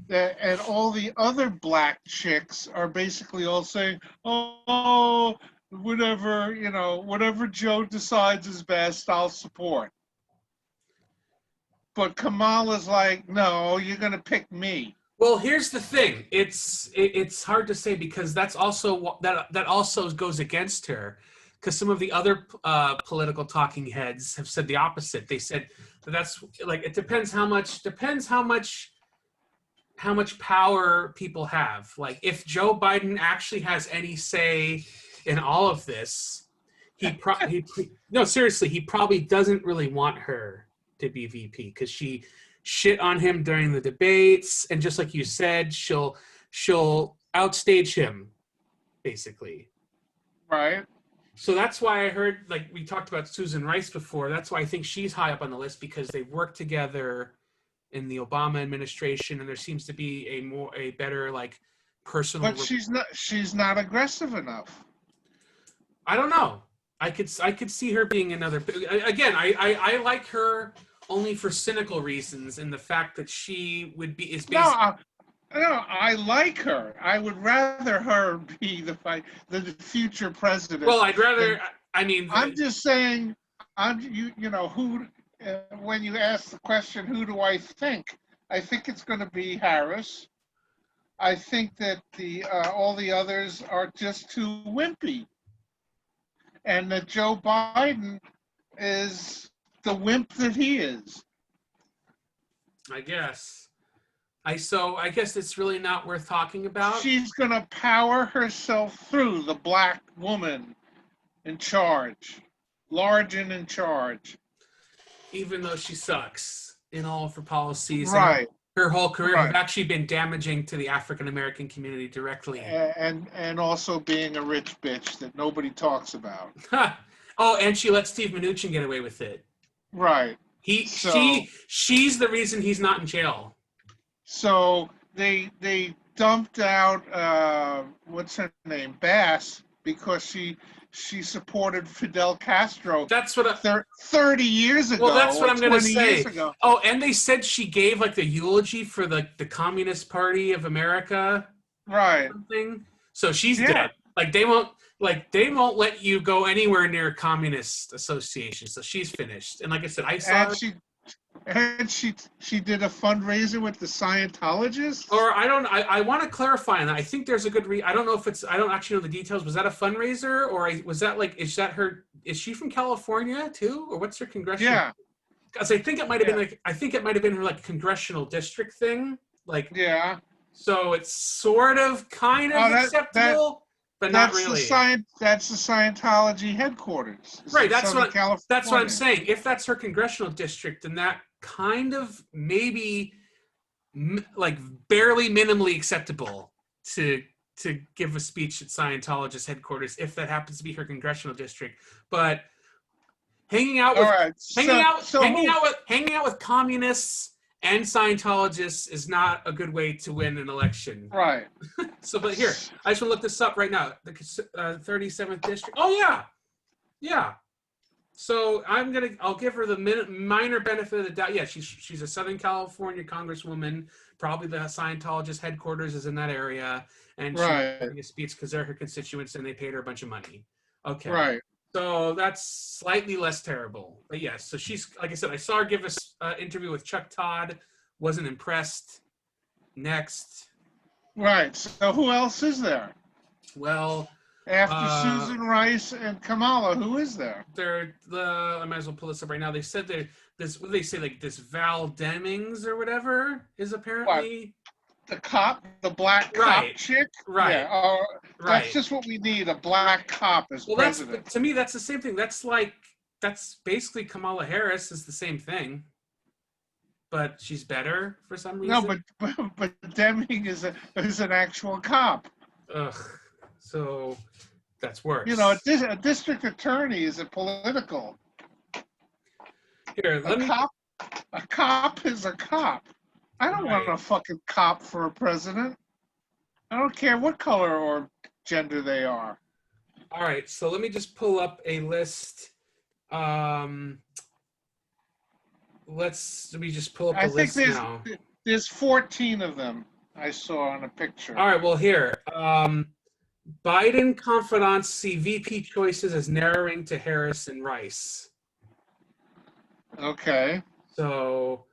that, and all the other black chicks are basically all saying, "Oh, whatever Joe decides is best, I'll support." But Kamala's like, "No, you're going to pick me." Well, here's the thing. It's hard to say, because that also goes against her, because some of the other political talking heads have said the opposite. They said that's like, it depends how much power people have. Like, if Joe Biden actually has any say in all of this, no, seriously, he probably doesn't really want her to be VP, because she shit on him during the debates, and just like you said, she'll outstage him, basically. Right. So that's why I heard, like, we talked about Susan Rice before. That's why I think she's high up on the list, because they worked together in the Obama administration, and there seems to be a better, like, personal. But she's not aggressive enough. I don't know. I could see her being another. Again, I like her only for cynical reasons, and the fact that she is basically. No, I like her. I would rather her be the future president. Well, I'd rather. I'm just saying. Who? When you ask the question, who do I think? I think it's going to be Harris. I think that all the others are just too wimpy, and that Joe Biden is the wimp that he is. I guess. I guess it's really not worth talking about. She's going to power herself through the black woman in charge, large and in charge. Even though she sucks in all of her policies. Right. Her whole career have actually been damaging to the African American community directly. And also being a rich bitch that nobody talks about. Oh, and she let Steve Mnuchin get away with it. Right. She's the reason he's not in jail. So they dumped out what's her name, Bass, because she supported Fidel Castro. That's what 30 years ago. Well, that's what I'm going to say. Ago. Oh, and they said she gave like the eulogy for the Communist Party of America. Right. Something. So she's dead. Like they won't let you go anywhere near communist associations. So she's finished. And like I said, I saw And she did a fundraiser with the Scientologists? Or I want to clarify on that. I think there's a good I don't know if I don't actually know the details. Was that a fundraiser, or was that like, is she from California too? Or what's her congressional? Yeah. Because I think it might have been her like congressional district thing. Like, yeah. So it's sort of, kind of Oh, acceptable, but not really. That's the Scientology headquarters. It's Right. in Southern California. That's what I'm saying. If that's her congressional district, then that kind of maybe like barely minimally acceptable to give a speech at Scientologist headquarters if that happens to be her congressional district. But hanging out with hanging out with communists and Scientologists is not a good way to win an election. Right. So, but here, I just want to look this up right now. The 37th district. Oh yeah, yeah. So I'll give her the minor benefit of the doubt. Yeah, she's a Southern California congresswoman. Probably the Scientologist headquarters is in that area, and she's giving a speech because they're her constituents and they paid her a bunch of money. Okay, right. So that's slightly less terrible. But yes, so she's, like I said, I saw her give an interview with Chuck Todd. Wasn't impressed. Next. Right. So who else is there? Well, after Susan Rice and Kamala, who is there? I might as well pull this up right now. They said this. What do they say? Like this Val Demings or whatever is apparently the cop, the black cop chick. Right. Yeah. That's just what we need. A black cop as president. To me, that's the same thing. That's basically Kamala Harris is the same thing, but she's better for some reason. No, but Deming is an actual cop. Ugh. So that's worse. You know, a district attorney is a political. Here, a cop is a cop. I don't want a fucking cop for a president. I don't care what color or gender they are. All right, so let me just pull up a list. Let me just pull up a list now. There's 14 of them I saw on a picture. All right, well here. Biden confidants see VP choices as narrowing to Harris and Rice. Okay. So,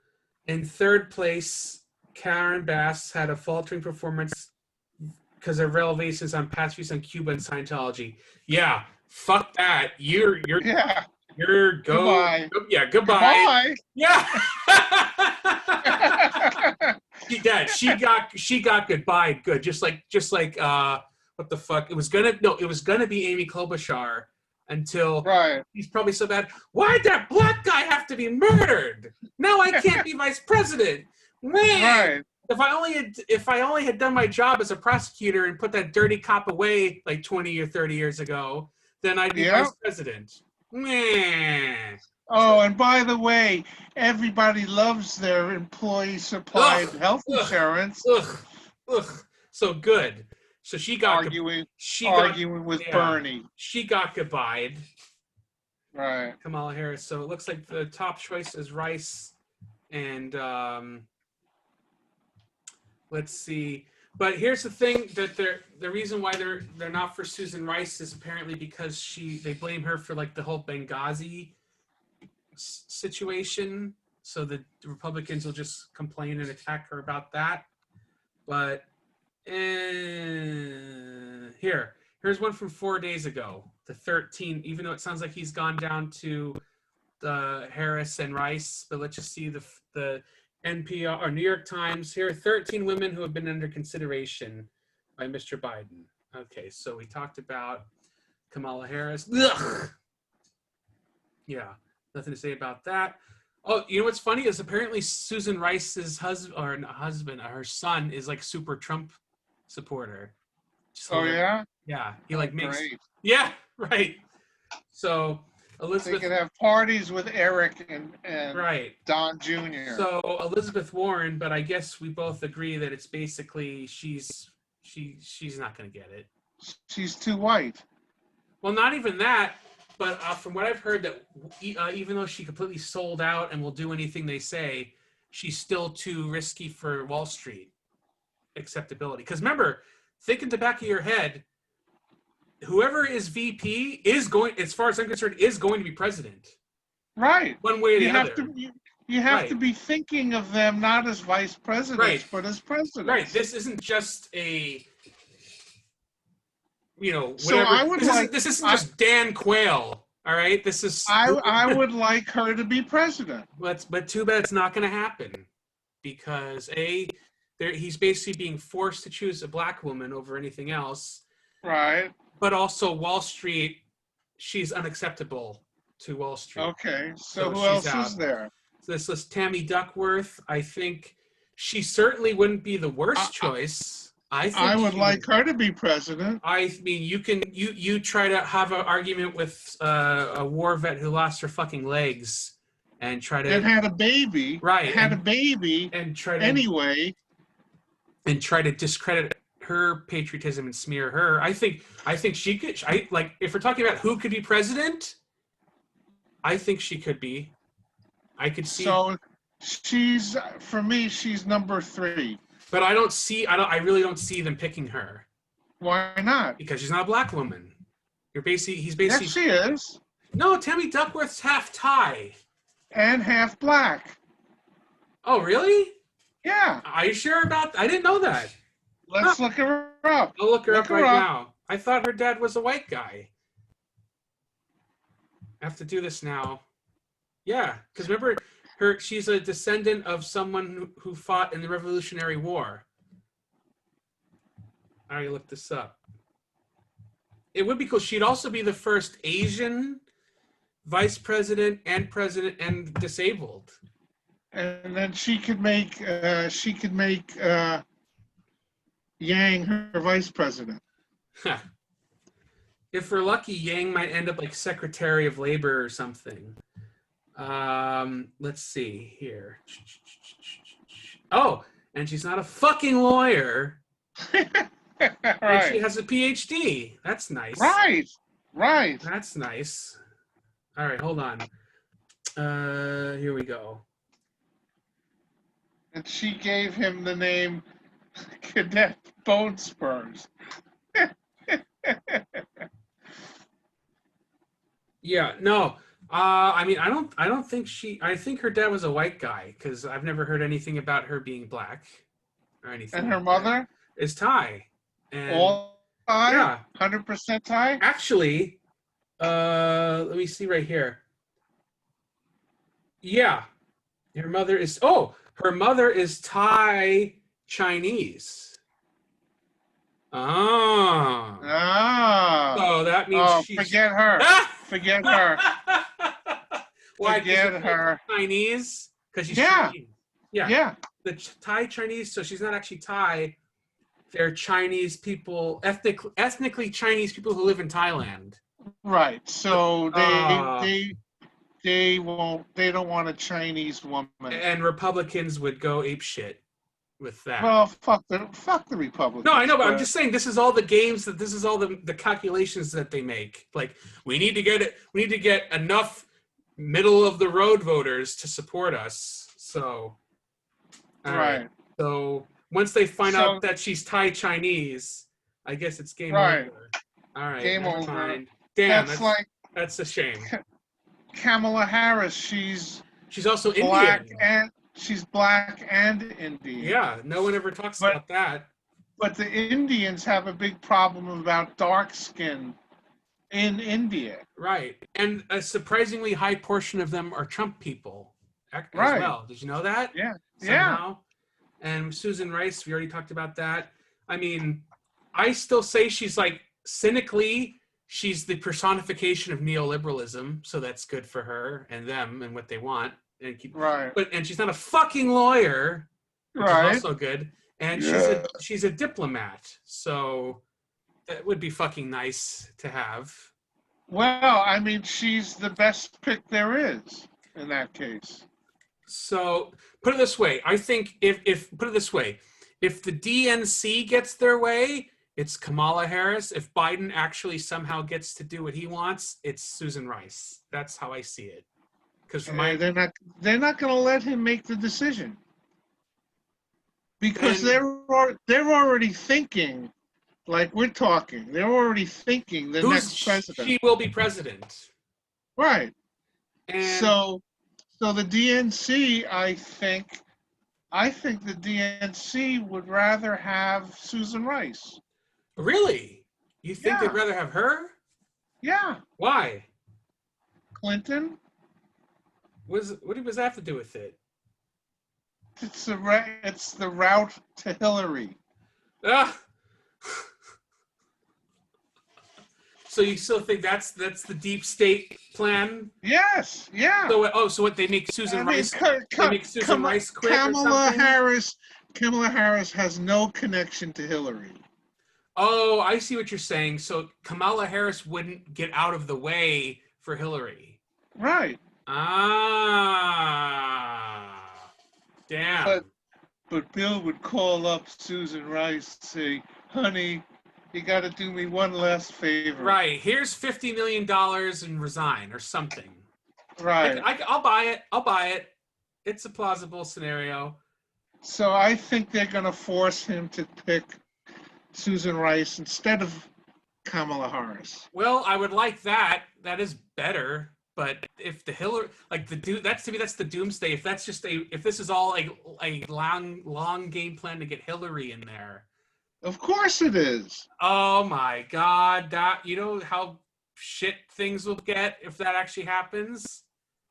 in third place, Karen Bass had a faltering performance because of revelations on past views on Cuba and Scientology. Yeah, fuck that. You're goodbye. Yeah, goodbye. Yeah. She got goodbye good. Just like what the fuck? It was gonna be Amy Klobuchar until he's probably so bad. Why'd that black guy have to be murdered? Now I can't be vice president. Man, if I only had done my job as a prosecutor and put that dirty cop away like 20 or 30 years ago, then I'd be vice president. Man. Oh, and by the way, everybody loves their employee-supplied health insurance. Ugh. So good. So she got arguing with Bernie. She got goodbyed. Right. Kamala Harris. So it looks like the top choice is Rice, and let's see. But here's the thing: that the reason why they're not for Susan Rice is apparently because they blame her for like the whole Benghazi situation. So the Republicans will just complain and attack her about that. But here's one from 4 days ago, the 13th, even though it sounds like he's gone down to the Harris and Rice, but let's just see the NPR or New York Times. Here are 13 women who have been under consideration by Mr. Biden. Okay, so we talked about Kamala Harris. Ugh. Yeah, nothing to say about that. Oh, you know what's funny is apparently Susan Rice's her son is like super Trump supporter. So, yeah? Yeah. He makes great. Yeah, right. So Elizabeth, they could have parties with Eric and Don Jr. So Elizabeth Warren, but I guess we both agree that it's basically she's not going to get it. She's too white. Well, not even that, but from what I've heard, that even though she completely sold out and will do anything they say, she's still too risky for Wall Street acceptability. Because remember, think in the back of your head, whoever is VP is going, as far as I'm concerned, is going to be president. Right. One way or the other. You have to be thinking of them not as vice presidents, but as presidents. Right. This isn't just a, whatever. So I would this isn't just Dan Quayle. All right. This is. I would like her to be president. But too bad it's not going to happen, because he's basically being forced to choose a black woman over anything else. Right. But also Wall Street, she's unacceptable to Wall Street. Okay. So who she's else out. is there? So this is Tammy Duckworth. I think she certainly wouldn't be the worst choice. I would like her to be president. I mean, you try to have an argument with a war vet who lost her fucking legs and try to And had a baby. Right, Had a baby and try to anyway. and try to discredit her patriotism and smear her. I think she could. If we're talking about who could be president, I think she could be. I could see. So she's, for me, she's number 3. But I really don't see them picking her Why not? because she's not a black woman. He's basically. Yes, she is. No, Tammy Duckworth's half Thai. And half black. Oh, really? Yeah. Are you sure about that? I didn't know that. Let's look her up. I'll look her up right now. I thought her dad was a white guy. I have to do this now. Yeah, because remember, she's a descendant of someone who fought in the Revolutionary War. I already looked this up. It would be cool. She'd also be the first Asian vice president and disabled. And then she could make Yang her vice president. If we're lucky, Yang might end up like Secretary of Labor or something. Let's see here. Oh, and she's not a fucking lawyer. Right. And she has a PhD. That's nice. Right. That's nice. All right, hold on. Here we go. And she gave him the name Cadet Bone Spurs. Yeah, no. I mean, I don't think I think her dad was a white guy because I've never heard anything about her being black or anything. And her mother is Thai. And all Thai? Yeah. 100% Thai? Actually, let me see right here. Yeah. Her mother is Thai Chinese. Oh. Ah. So that means she's forget her. Forget her. Why? Forget her. Chinese? Because she's Chinese. Yeah. The Thai Chinese, so she's not actually Thai. They're Chinese people, ethnically Chinese people who live in Thailand. Right. So they don't want a Chinese woman. And Republicans would go apeshit with that. Well, fuck the Republicans. No, I know, but I'm just saying this is all the games this is all the calculations that they make. Like we need to get enough middle of the road voters to support us. So all right. So once they find out that she's Thai Chinese, I guess it's game over. All right. Game over. Mind. Damn, that's a shame. Kamala Harris, she's also black Indian. She's black and Indian. Yeah, no one ever talks about that. But the Indians have a big problem about dark skin in India. Right. And a surprisingly high portion of them are Trump people as well. Did you know that? Yeah. Somehow. And Susan Rice, we already talked about that. I mean, I still say she's like cynically, she's the personification of neoliberalism. So that's good for her and them and what they want. And she's not a fucking lawyer, which is also good. And she's a diplomat, so that would be fucking nice to have. Well, I mean, she's the best pick there is in that case. So put it this way, I think if the DNC gets their way, it's Kamala Harris. If Biden actually somehow gets to do what he wants, it's Susan Rice. That's how I see it. Because they're not going to let him make the decision because they're already thinking like we're talking. They're already thinking the next president. She will be president, right? And so the DNC, I think the DNC would rather have Susan Rice. Really? You think they'd rather have her? Yeah. Why? Clinton. What does that have to do with it? It's the route to Hillary. Ah. So you still think that's the deep state plan? Yes, yeah. So what they make Susan I mean, Rice? They make Susan Rice quit or Kamala something? Harris. Kamala Harris has no connection to Hillary. Oh, I see what you're saying. So Kamala Harris wouldn't get out of the way for Hillary. Right. Ah, damn. But Bill would call up Susan Rice and say, "Honey, you got to do me one last favor." Right. Here's $50 million and resign or something. Right. I'll buy it. I'll buy it. It's a plausible scenario. So I think they're going to force him to pick Susan Rice instead of Kamala Harris. Well, I would like that. That is better. But if the Hillary, like that's to me, that's the doomsday. If that's just if this is all a long game plan to get Hillary in there. Of course it is. Oh my God, that you know how shit things will get if that actually happens.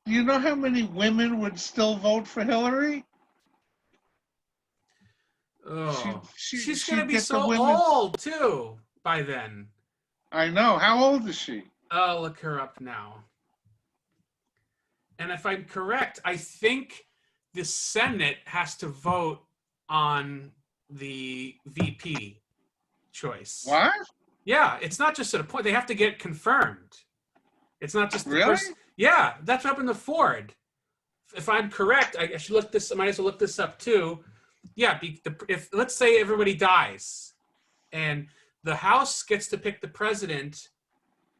Do you know how many women would still vote for Hillary? Oh, she's she'd gonna be get the so women- old too by then. I know. How old is she? I'll look her up now. And if I'm correct, I think the Senate has to vote on the VP choice. What? Yeah, it's not just at a point. They have to get confirmed. It's not just the Really? person. Yeah, that's what happened to Ford. If I'm correct, I should look this. I might as well look this up too. Yeah, if let's say everybody dies, and the House gets to pick the president,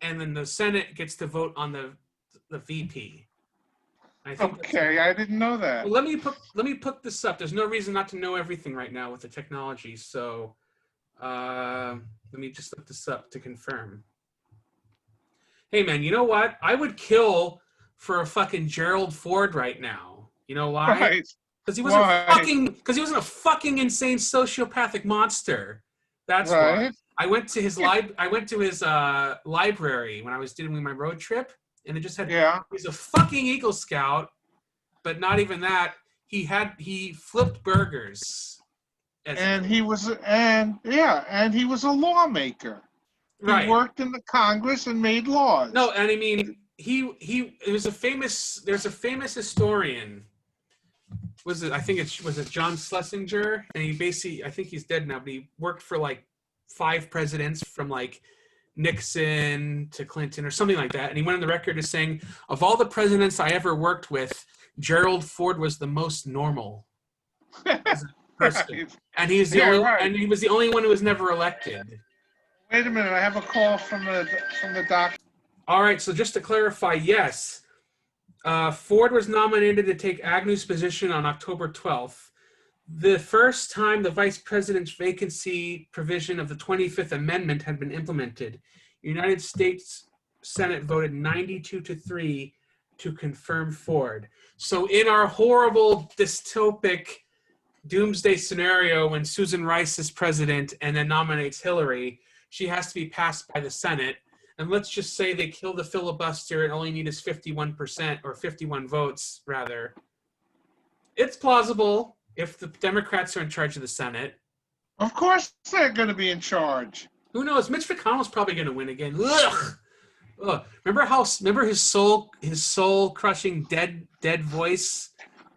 and then the Senate gets to vote on the VP. I think Okay, I didn't know that. well, let me put this up. There's no reason not to know everything right now with the technology. So let me just look this up to confirm. Hey man, you know what? I would kill for a fucking Gerald Ford right now. You know why? Right. Because he wasn't Why? a fucking insane sociopathic monster. That's Right. why. I went to his library when I was doing my road trip, and it just had Yeah. he's a fucking Eagle Scout, but not even that. He flipped burgers. And he was a lawmaker. Right. He worked in the Congress and made laws. No, and I mean there's a famous historian. Was it John Schlesinger? And he basically, I think he's dead now, but he worked for like 5 presidents from like Nixon to Clinton or something like that. And he went on the record as saying, of all the presidents I ever worked with, Gerald Ford was the most normal person. Right. And he was the only one who was never elected. Wait a minute, I have a call from the doc. All right, so just to clarify, yes, Ford was nominated to take Agnew's position on October 12th. The first time the vice president's vacancy provision of the 25th Amendment had been implemented, United States Senate voted 92-3 to confirm Ford. So in our horrible dystopic doomsday scenario, when Susan Rice is president and then nominates Hillary, she has to be passed by the Senate. And let's just say they kill the filibuster and only need is 51% or 51 votes, rather. It's plausible if the Democrats are in charge of the Senate. Of course they're going to be in charge. Who knows? Mitch McConnell's probably going to win again. Ugh. Ugh. Remember his soul crushing dead voice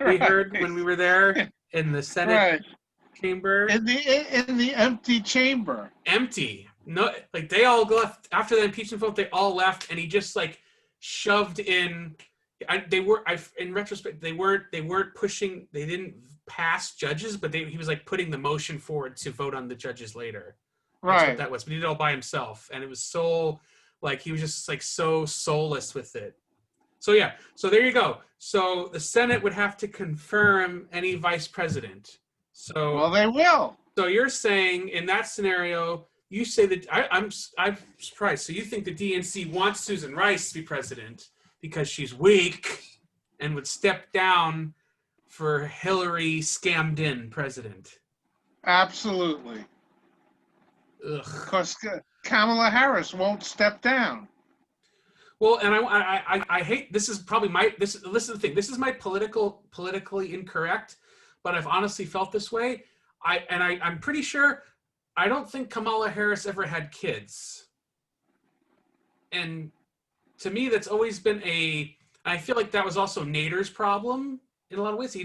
we heard when we were there in the Senate chamber? In the empty chamber. Empty. No, like they all left after the impeachment vote. They all left, and he just like shoved in. In retrospect, they weren't pushing. They didn't pass judges, but he was like putting the motion forward to vote on the judges later. That's what that was. But he did it all by himself, and it was so like he was just like so soulless with it. So yeah. So there you go. So the Senate would have to confirm any vice president. So well, they will. So you're saying in that scenario. You say that I'm surprised. So you think the DNC wants Susan Rice to be president because she's weak and would step down for Hillary scammed in president? Absolutely. Ugh. Because Kamala Harris won't step down. Well, and I hate this is probably my this is the thing. This is my politically incorrect, but I've honestly felt this way. I'm pretty sure I don't think Kamala Harris ever had kids. And to me, that's always been I feel like that was also Nader's problem in a lot of ways. He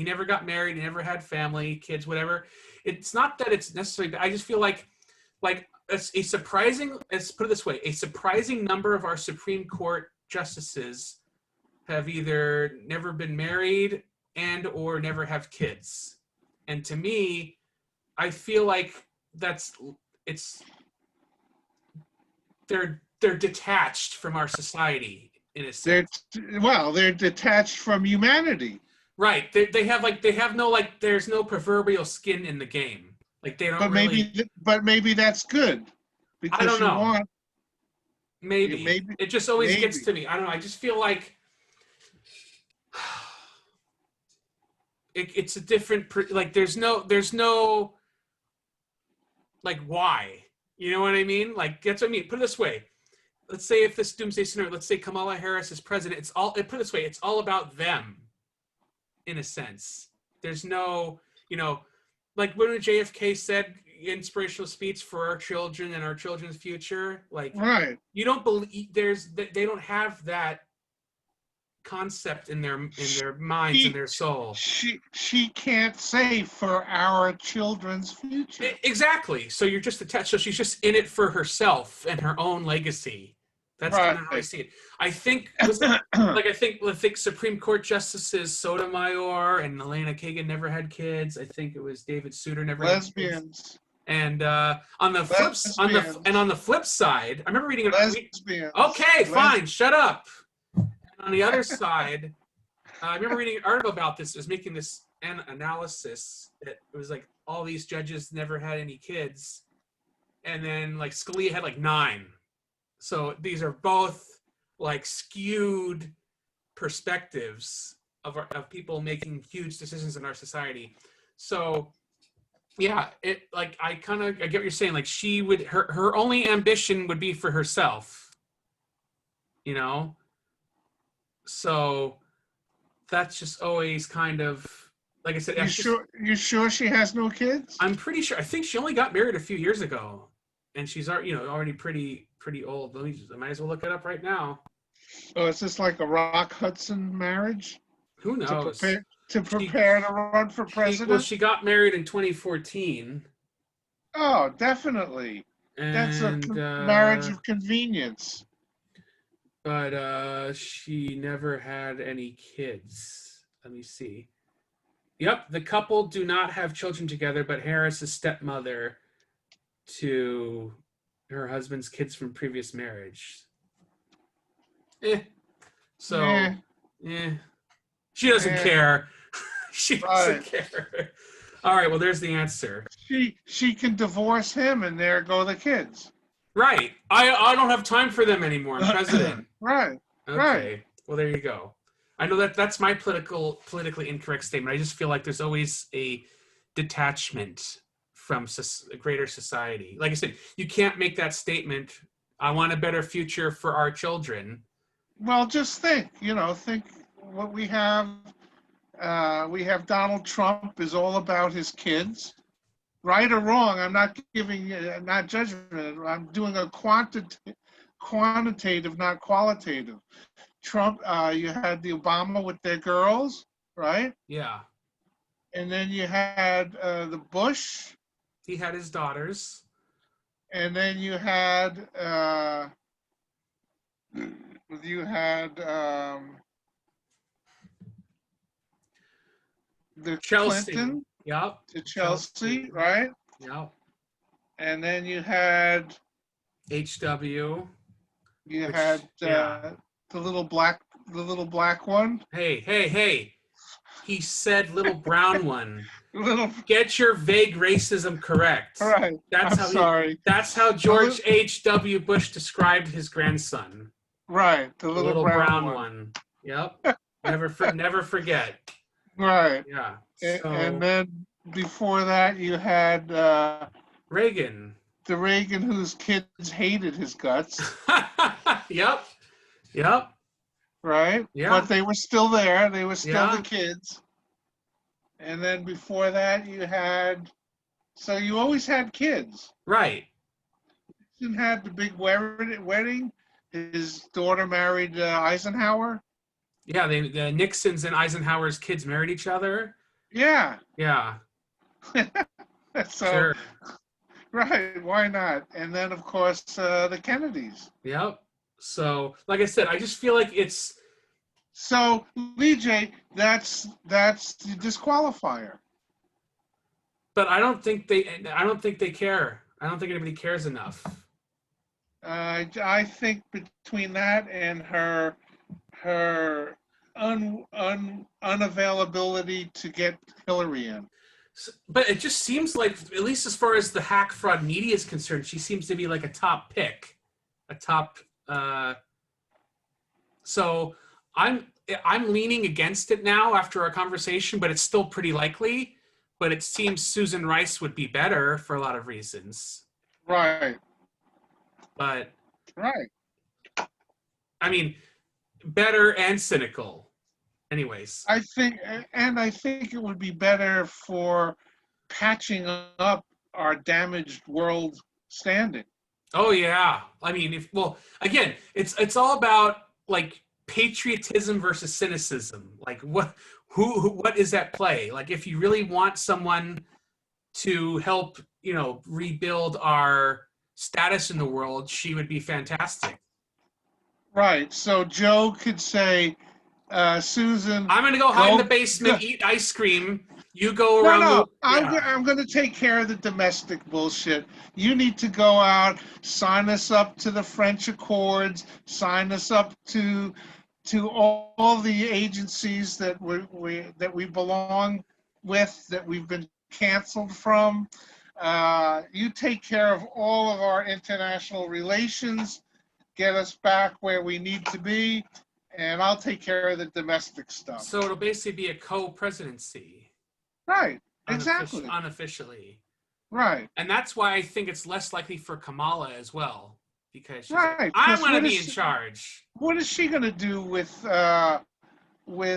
never got married, he never had family, kids, whatever. It's not that it's necessarily, I just feel like a surprising, let's put it this way, a surprising number of our Supreme Court justices have either never been married and or never have kids. And to me, I feel like they're detached from our society in a sense. They're detached from humanity. Right. They have no, like, there's no proverbial skin in the game. Like, they don't But maybe that's good. Because I don't know. Maybe. It just always gets to me. I don't know. I just feel like it's a different, like, there's no, like, why? You know what I mean? Like, that's what I mean. Put it this way. Let's say if this doomsday scenario, let's say Kamala Harris is president, put it this way, it's all about them, in a sense. There's no, like when JFK said inspirational speech for our children and our children's future, like, right. You don't believe they don't have that concept in their minds and their soul. She can't say for our children's future. Exactly. So you're just attached. So she's just in it for herself and her own legacy. That's kind of how I see it. I think, I think Supreme Court Justices Sotomayor and Elena Kagan never had kids. I think it was David Souter never had kids. Lesbians. And on the flip side, I remember reading lesbians. Okay, fine, shut up. And on the other side, I remember reading an article about this. It was making this analysis that it was like all these judges never had any kids, and then like Scalia had like 9. So these are both like skewed perspectives of people making huge decisions in our society. So yeah, I get what you're saying. Like her only ambition would be for herself, So that's just always kind of, like I said. You sure she has no kids? I'm pretty sure. I think she only got married a few years ago, and she's already pretty old. I might as well look it up right now. Oh, is this like a Rock Hudson marriage? Who knows? To prepare to run for president? She got married in 2014. Oh, definitely. That's a marriage of convenience. But she never had any kids. Let me see. Yep, the couple do not have children together, but Harris is stepmother to her husband's kids from previous marriage. So, she doesn't care. She doesn't care. All right, well, there's the answer. She can divorce him, and there go the kids. Right. I don't have time for them anymore. I'm president. Right. Okay. Right. Well, there you go. I know that's my politically incorrect statement. I just feel like there's always a detachment from a greater society. Like I said, you can't make that statement, I want a better future for our children. Well, just think what we have. We have Donald Trump is all about his kids. Right or wrong, I'm not not judgment. I'm doing a quantitative, not qualitative. Trump, you had the Obama with their girls, right? Yeah. And then you had the Bush. He had his daughters. And then you had the Chelsea. Clinton. Yep. To Chelsea, right? Yep. And then you had HW. You had the little black one. Hey. He said little brown one. Get your vague racism correct. All right. Sorry. That's how George H.W. Bush described his grandson. Right. The little brown one. Yep. Never forget. Right. Yeah. And then before that, you had Reagan. The Reagan whose kids hated his guts. Yep. Right? Yeah. But they were still there. They were still the kids. And then before that, you had, so you always had kids. Right. Nixon had the big wedding. His daughter married Eisenhower. Yeah, the Nixons and Eisenhower's kids married each other. Yeah. Yeah, So, sure. right, why not? And then, of course, the Kennedys. Yep. So, like I said, I just feel like it's, So, Lee J, that's the disqualifier. but I don't think they care. I don't think anybody cares enough. I think between that and her unavailability to get Hillary in. But it just seems like, at least as far as the hack fraud media is concerned, she seems to be like a top pick, a top. So I'm leaning against it now after our conversation, but it's still pretty likely. But it seems Susan Rice would be better for a lot of reasons. Right, But right. I mean, better and cynical. Anyways. I think it would be better for patching up our damaged world standing. Oh yeah. I mean, if well, again, it's all about like patriotism versus cynicism. Like what is at play? Like if you really want someone to help, rebuild our status in the world, she would be fantastic. Right. So Joe could say, Susan, I'm gonna go hide in the go- basement, eat ice cream. You go no, around. no, Yeah. I'm going to take care of the domestic bullshit. You need to go out, sign us up to the French Accords, sign us up to all the agencies that we belong with, that we've been canceled from. You take care of all of our international relations, get us back where we need to be, and I'll take care of the domestic stuff. So it'll basically be a co-presidency. Right, exactly. Unofficially. Right. And that's why I think it's less likely for Kamala as well. Because she's Right, like, I 'cause want to what be is in she- charge. What is she going to do with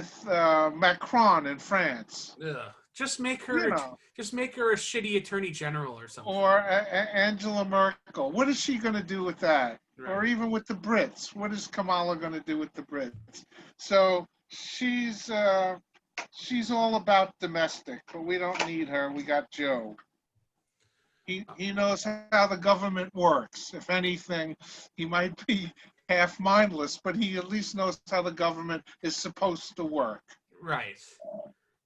Macron in France? Ugh. Just make her You know. just make her a shitty attorney general or something. Or Angela Merkel? What is she going to do with that? Right. Or even with the Brits? What is Kamala going to do with the Brits? So she's all about domestic, but we don't need her. We got Joe. He knows how the government works. If anything, he might be half mindless, but he at least knows how the government is supposed to work. Right.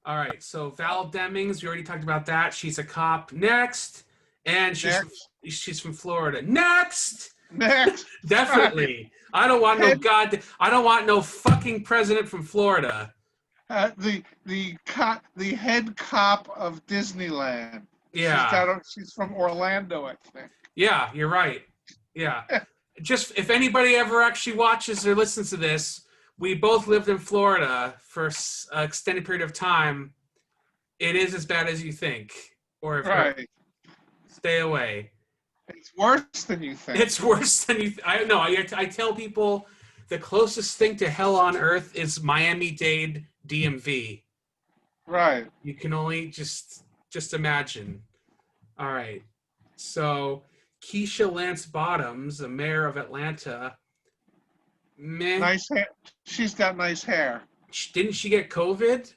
All right. So Val Demings, we already talked about that. She's a cop. Next. And she's from Florida. Next. Definitely. I don't want I don't want no fucking president from Florida. The head cop of Disneyland. Yeah. She's from Orlando, I think. Yeah, you're right. Yeah. Just if anybody ever actually watches or listens to this, we both lived in Florida for an extended period of time. It is as bad as you think. Or if right. Stay away. It's worse than you think. It's worse than you I know. I tell people the closest thing to hell on earth is Miami-Dade DMV. Right. You can only just imagine. All right. So Keisha Lance Bottoms, the mayor of Atlanta. Meh. Nice hair. She's got nice hair. Didn't she get COVID?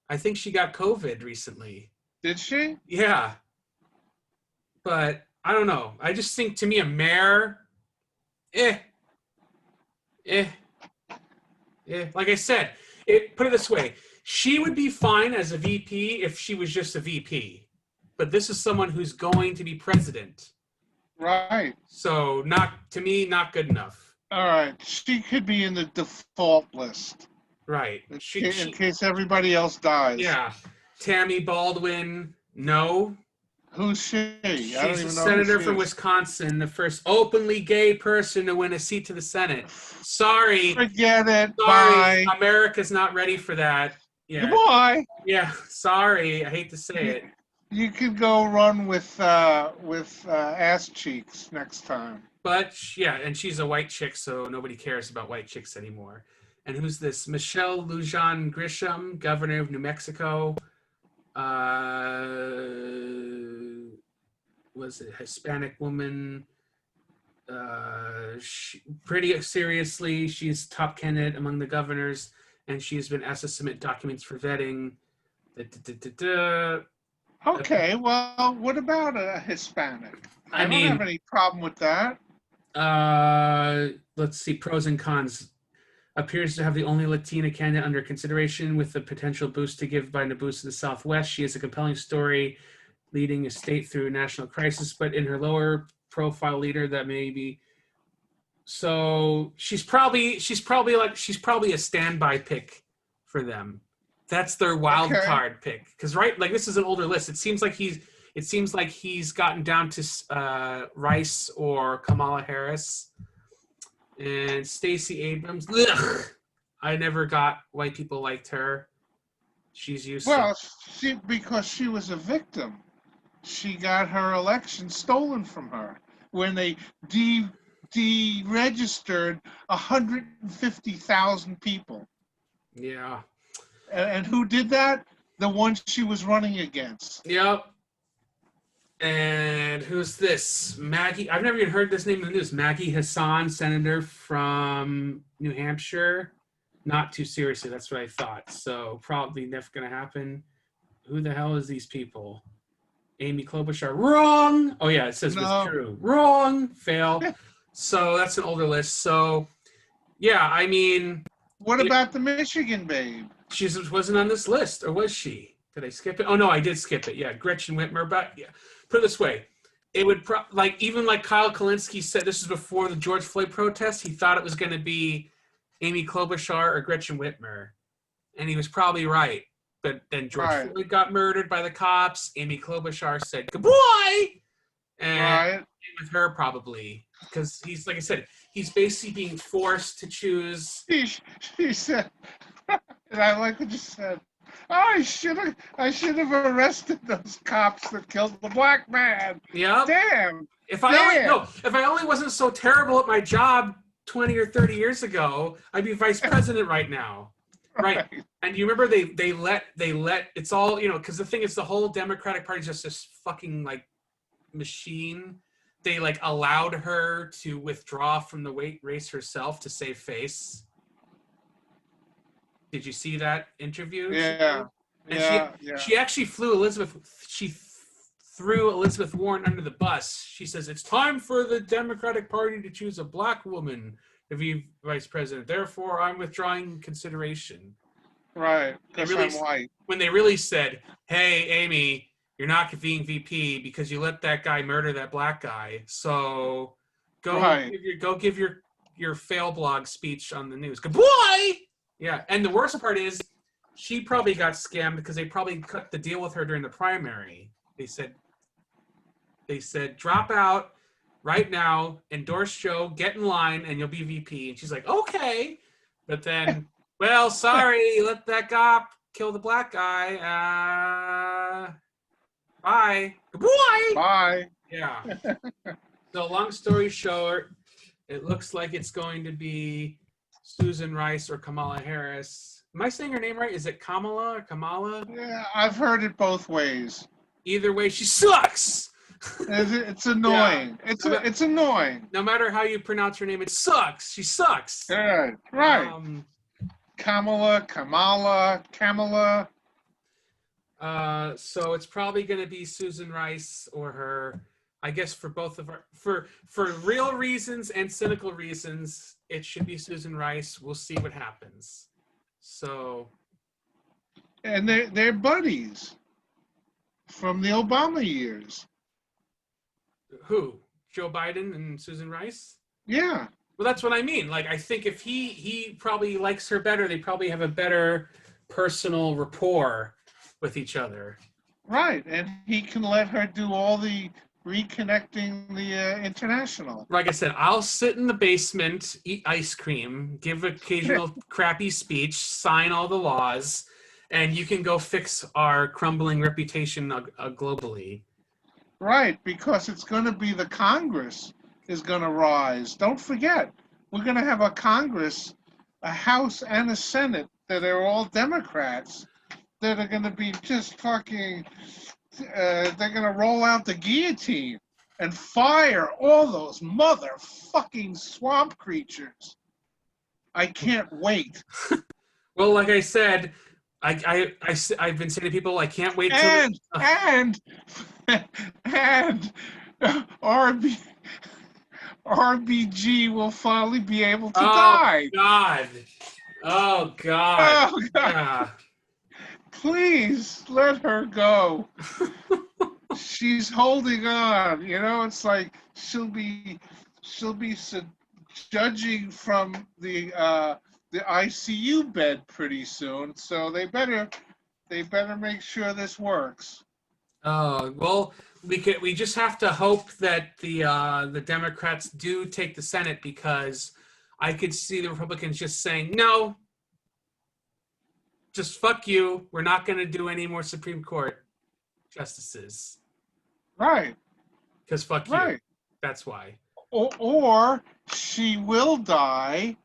I think she got COVID recently. Did she? Yeah. But I don't know. I just think, to me, a mayor, like I said, put it this way. She would be fine as a VP if she was just a VP. But this is someone who's going to be president. Right. So to me, not good enough. All right. She could be in the default list. Right. In case everybody else dies. Yeah. Tammy Baldwin, no. Who's she? She's a senator from Wisconsin, the first openly gay person to win a seat to the Senate. Sorry. Forget it. Sorry. Bye. America's not ready for that. Yeah. Goodbye. Yeah. Sorry. I hate to say it. You could go run with ass cheeks next time. But yeah, and she's a white chick, so nobody cares about white chicks anymore. And who's this? Michelle Lujan Grisham, governor of New Mexico. Was it Hispanic woman? Pretty seriously, she's top candidate among the governors, and she's been asked to submit documents for vetting. Okay, well, what about a Hispanic? I don't have any problem with that. Let's see, pros and cons. Appears to have the only Latina candidate under consideration with the potential boost to give Biden a boost to the Southwest. She has a compelling story leading a state through a national crisis, but in her lower profile leader that may be. So she's probably a standby pick for them. That's their wild card pick. Because this is an older list. It seems like he's gotten down to Rice or Kamala Harris. And Stacey Abrams, I never got why people liked her. She's useless. Well, because she was a victim. She got her election stolen from her when they deregistered 150,000 people. Yeah. And who did that? The one she was running against. Yep. And who's this? Maggie. I've never even heard this name in the news. Maggie Hassan, senator from New Hampshire. Not too seriously. That's what I thought. So probably never going to happen. Who the hell is these people? Amy Klobuchar. Wrong. Oh, yeah. It says withdrew. Wrong. Fail. So that's an older list. So, yeah, I mean. What about the Michigan babe? She wasn't on this list, or was she? Did I skip it? Oh, no, I did skip it. Yeah, Gretchen Whitmer. But, yeah. Put it this way, it would even like Kyle Kalinske said, this is before the George Floyd protest, he thought it was going to be Amy Klobuchar or Gretchen Whitmer, and he was probably right. But then George Floyd got murdered by the cops. Amy Klobuchar said goodbye, and with her probably because he's like I said, he's basically being forced to choose. She said, and I like what you said. I should have arrested those cops that killed the black man. Yeah. Damn. If I only wasn't so terrible at my job 20 or 30 years ago, I'd be vice president right now. Right. And you remember they let it's all, because the thing is the whole Democratic Party is just this fucking like machine. They like allowed her to withdraw from the race herself to save face. Did you see that interview? Yeah. She actually threw Elizabeth Warren under the bus. She says, it's time for the Democratic Party to choose a black woman to be vice president. Therefore, I'm withdrawing consideration. Right, because I'm white. When they really said, hey, Amy, you're not being VP because you let that guy murder that black guy. So go give your fail blog speech on the news. Good boy! Yeah, and the worst part is she probably got scammed because they probably cut the deal with her during the primary. They said drop out right now, endorse Joe, get in line, and you'll be VP. And she's like, okay. But then, well, sorry, let that cop kill the black guy. Bye. Boy! Bye. Yeah. So long story short, it looks like it's going to be Susan Rice or Kamala Harris. Am I saying her name right? Is it Kamala or Kamala? Yeah, I've heard it both ways. Either way, she sucks. It's annoying. Yeah. It's annoying. No matter how you pronounce her name, it sucks. She sucks. Yeah, right. Kamala. So it's probably going to be Susan Rice or her. I guess for both of our, for real reasons and cynical reasons, it should be Susan Rice. We'll see what happens. So. And they're buddies from the Obama years. Who? Joe Biden and Susan Rice? Yeah. Well, that's what I mean. Like, I think if he probably likes her better, they probably have a better personal rapport with each other. Right. And he can let her do all the reconnecting the international. Like I said, I'll sit in the basement, eat ice cream, give occasional crappy speech, sign all the laws, and you can go fix our crumbling reputation globally. Right, because it's going to be the Congress is going to rise. Don't forget, we're going to have a Congress, a House and a Senate that are all Democrats that are going to be just fucking, they're going to roll out the guillotine and fire all those motherfucking swamp creatures. I can't wait. Well, like I said, I've been saying to people, I can't wait till. And RBG will finally be able to die. God. Oh God. Oh, God. Yeah. Please let her go. She's holding on. You know, it's like she'll be judging from the ICU bed pretty soon. So they better make sure this works. Oh well, we just have to hope that the Democrats do take the Senate, because I could see the Republicans just saying no, just fuck you. We're not going to do any more Supreme Court justices. Right. Because fuck you. Right. That's why. Or she will die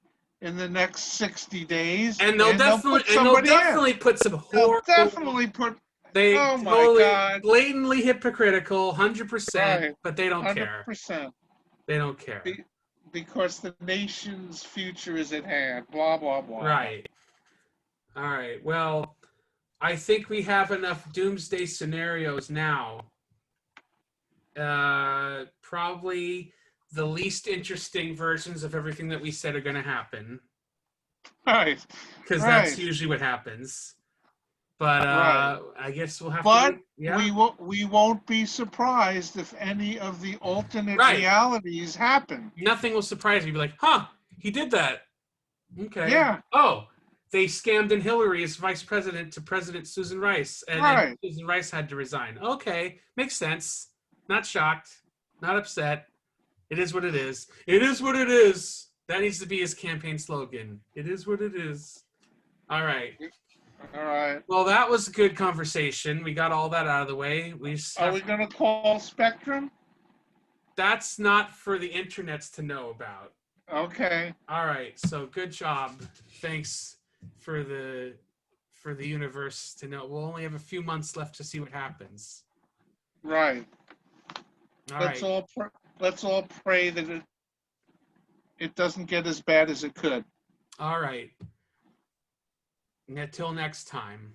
in the next 60 days, And they'll definitely put some horrible. They'll definitely put. They Oh my totally God. blatantly hypocritical, 100%, Right. but they don't 100%. care. They don't care. Because the nation's future is at hand. Blah, blah, blah. Right. All right. Well, I think we have enough doomsday scenarios now. Probably the least interesting versions of everything that we said are going to happen. Right. Because that's usually what happens. But Right. I guess we'll have But to. Yeah. we won't be surprised if any of the alternate realities happen. Nothing will surprise me. Be like, huh, he did that. Okay. Yeah. Oh, they scammed in Hillary as vice president to President Susan Rice. And then Susan Rice had to resign. Okay. Makes sense. Not shocked. Not upset. It is what it is. It is what it is. That needs to be his campaign slogan. It is what it is. All right. All right. Well, that was a good conversation. We got all that out of the way. Are we going to call Spectrum? That's not for the internets to know about. Okay. All right. So good job. Thanks for the universe to know. We'll only have a few months left to see what happens. Right. Let's all pray that it doesn't get as bad as it could. All right. Until next time.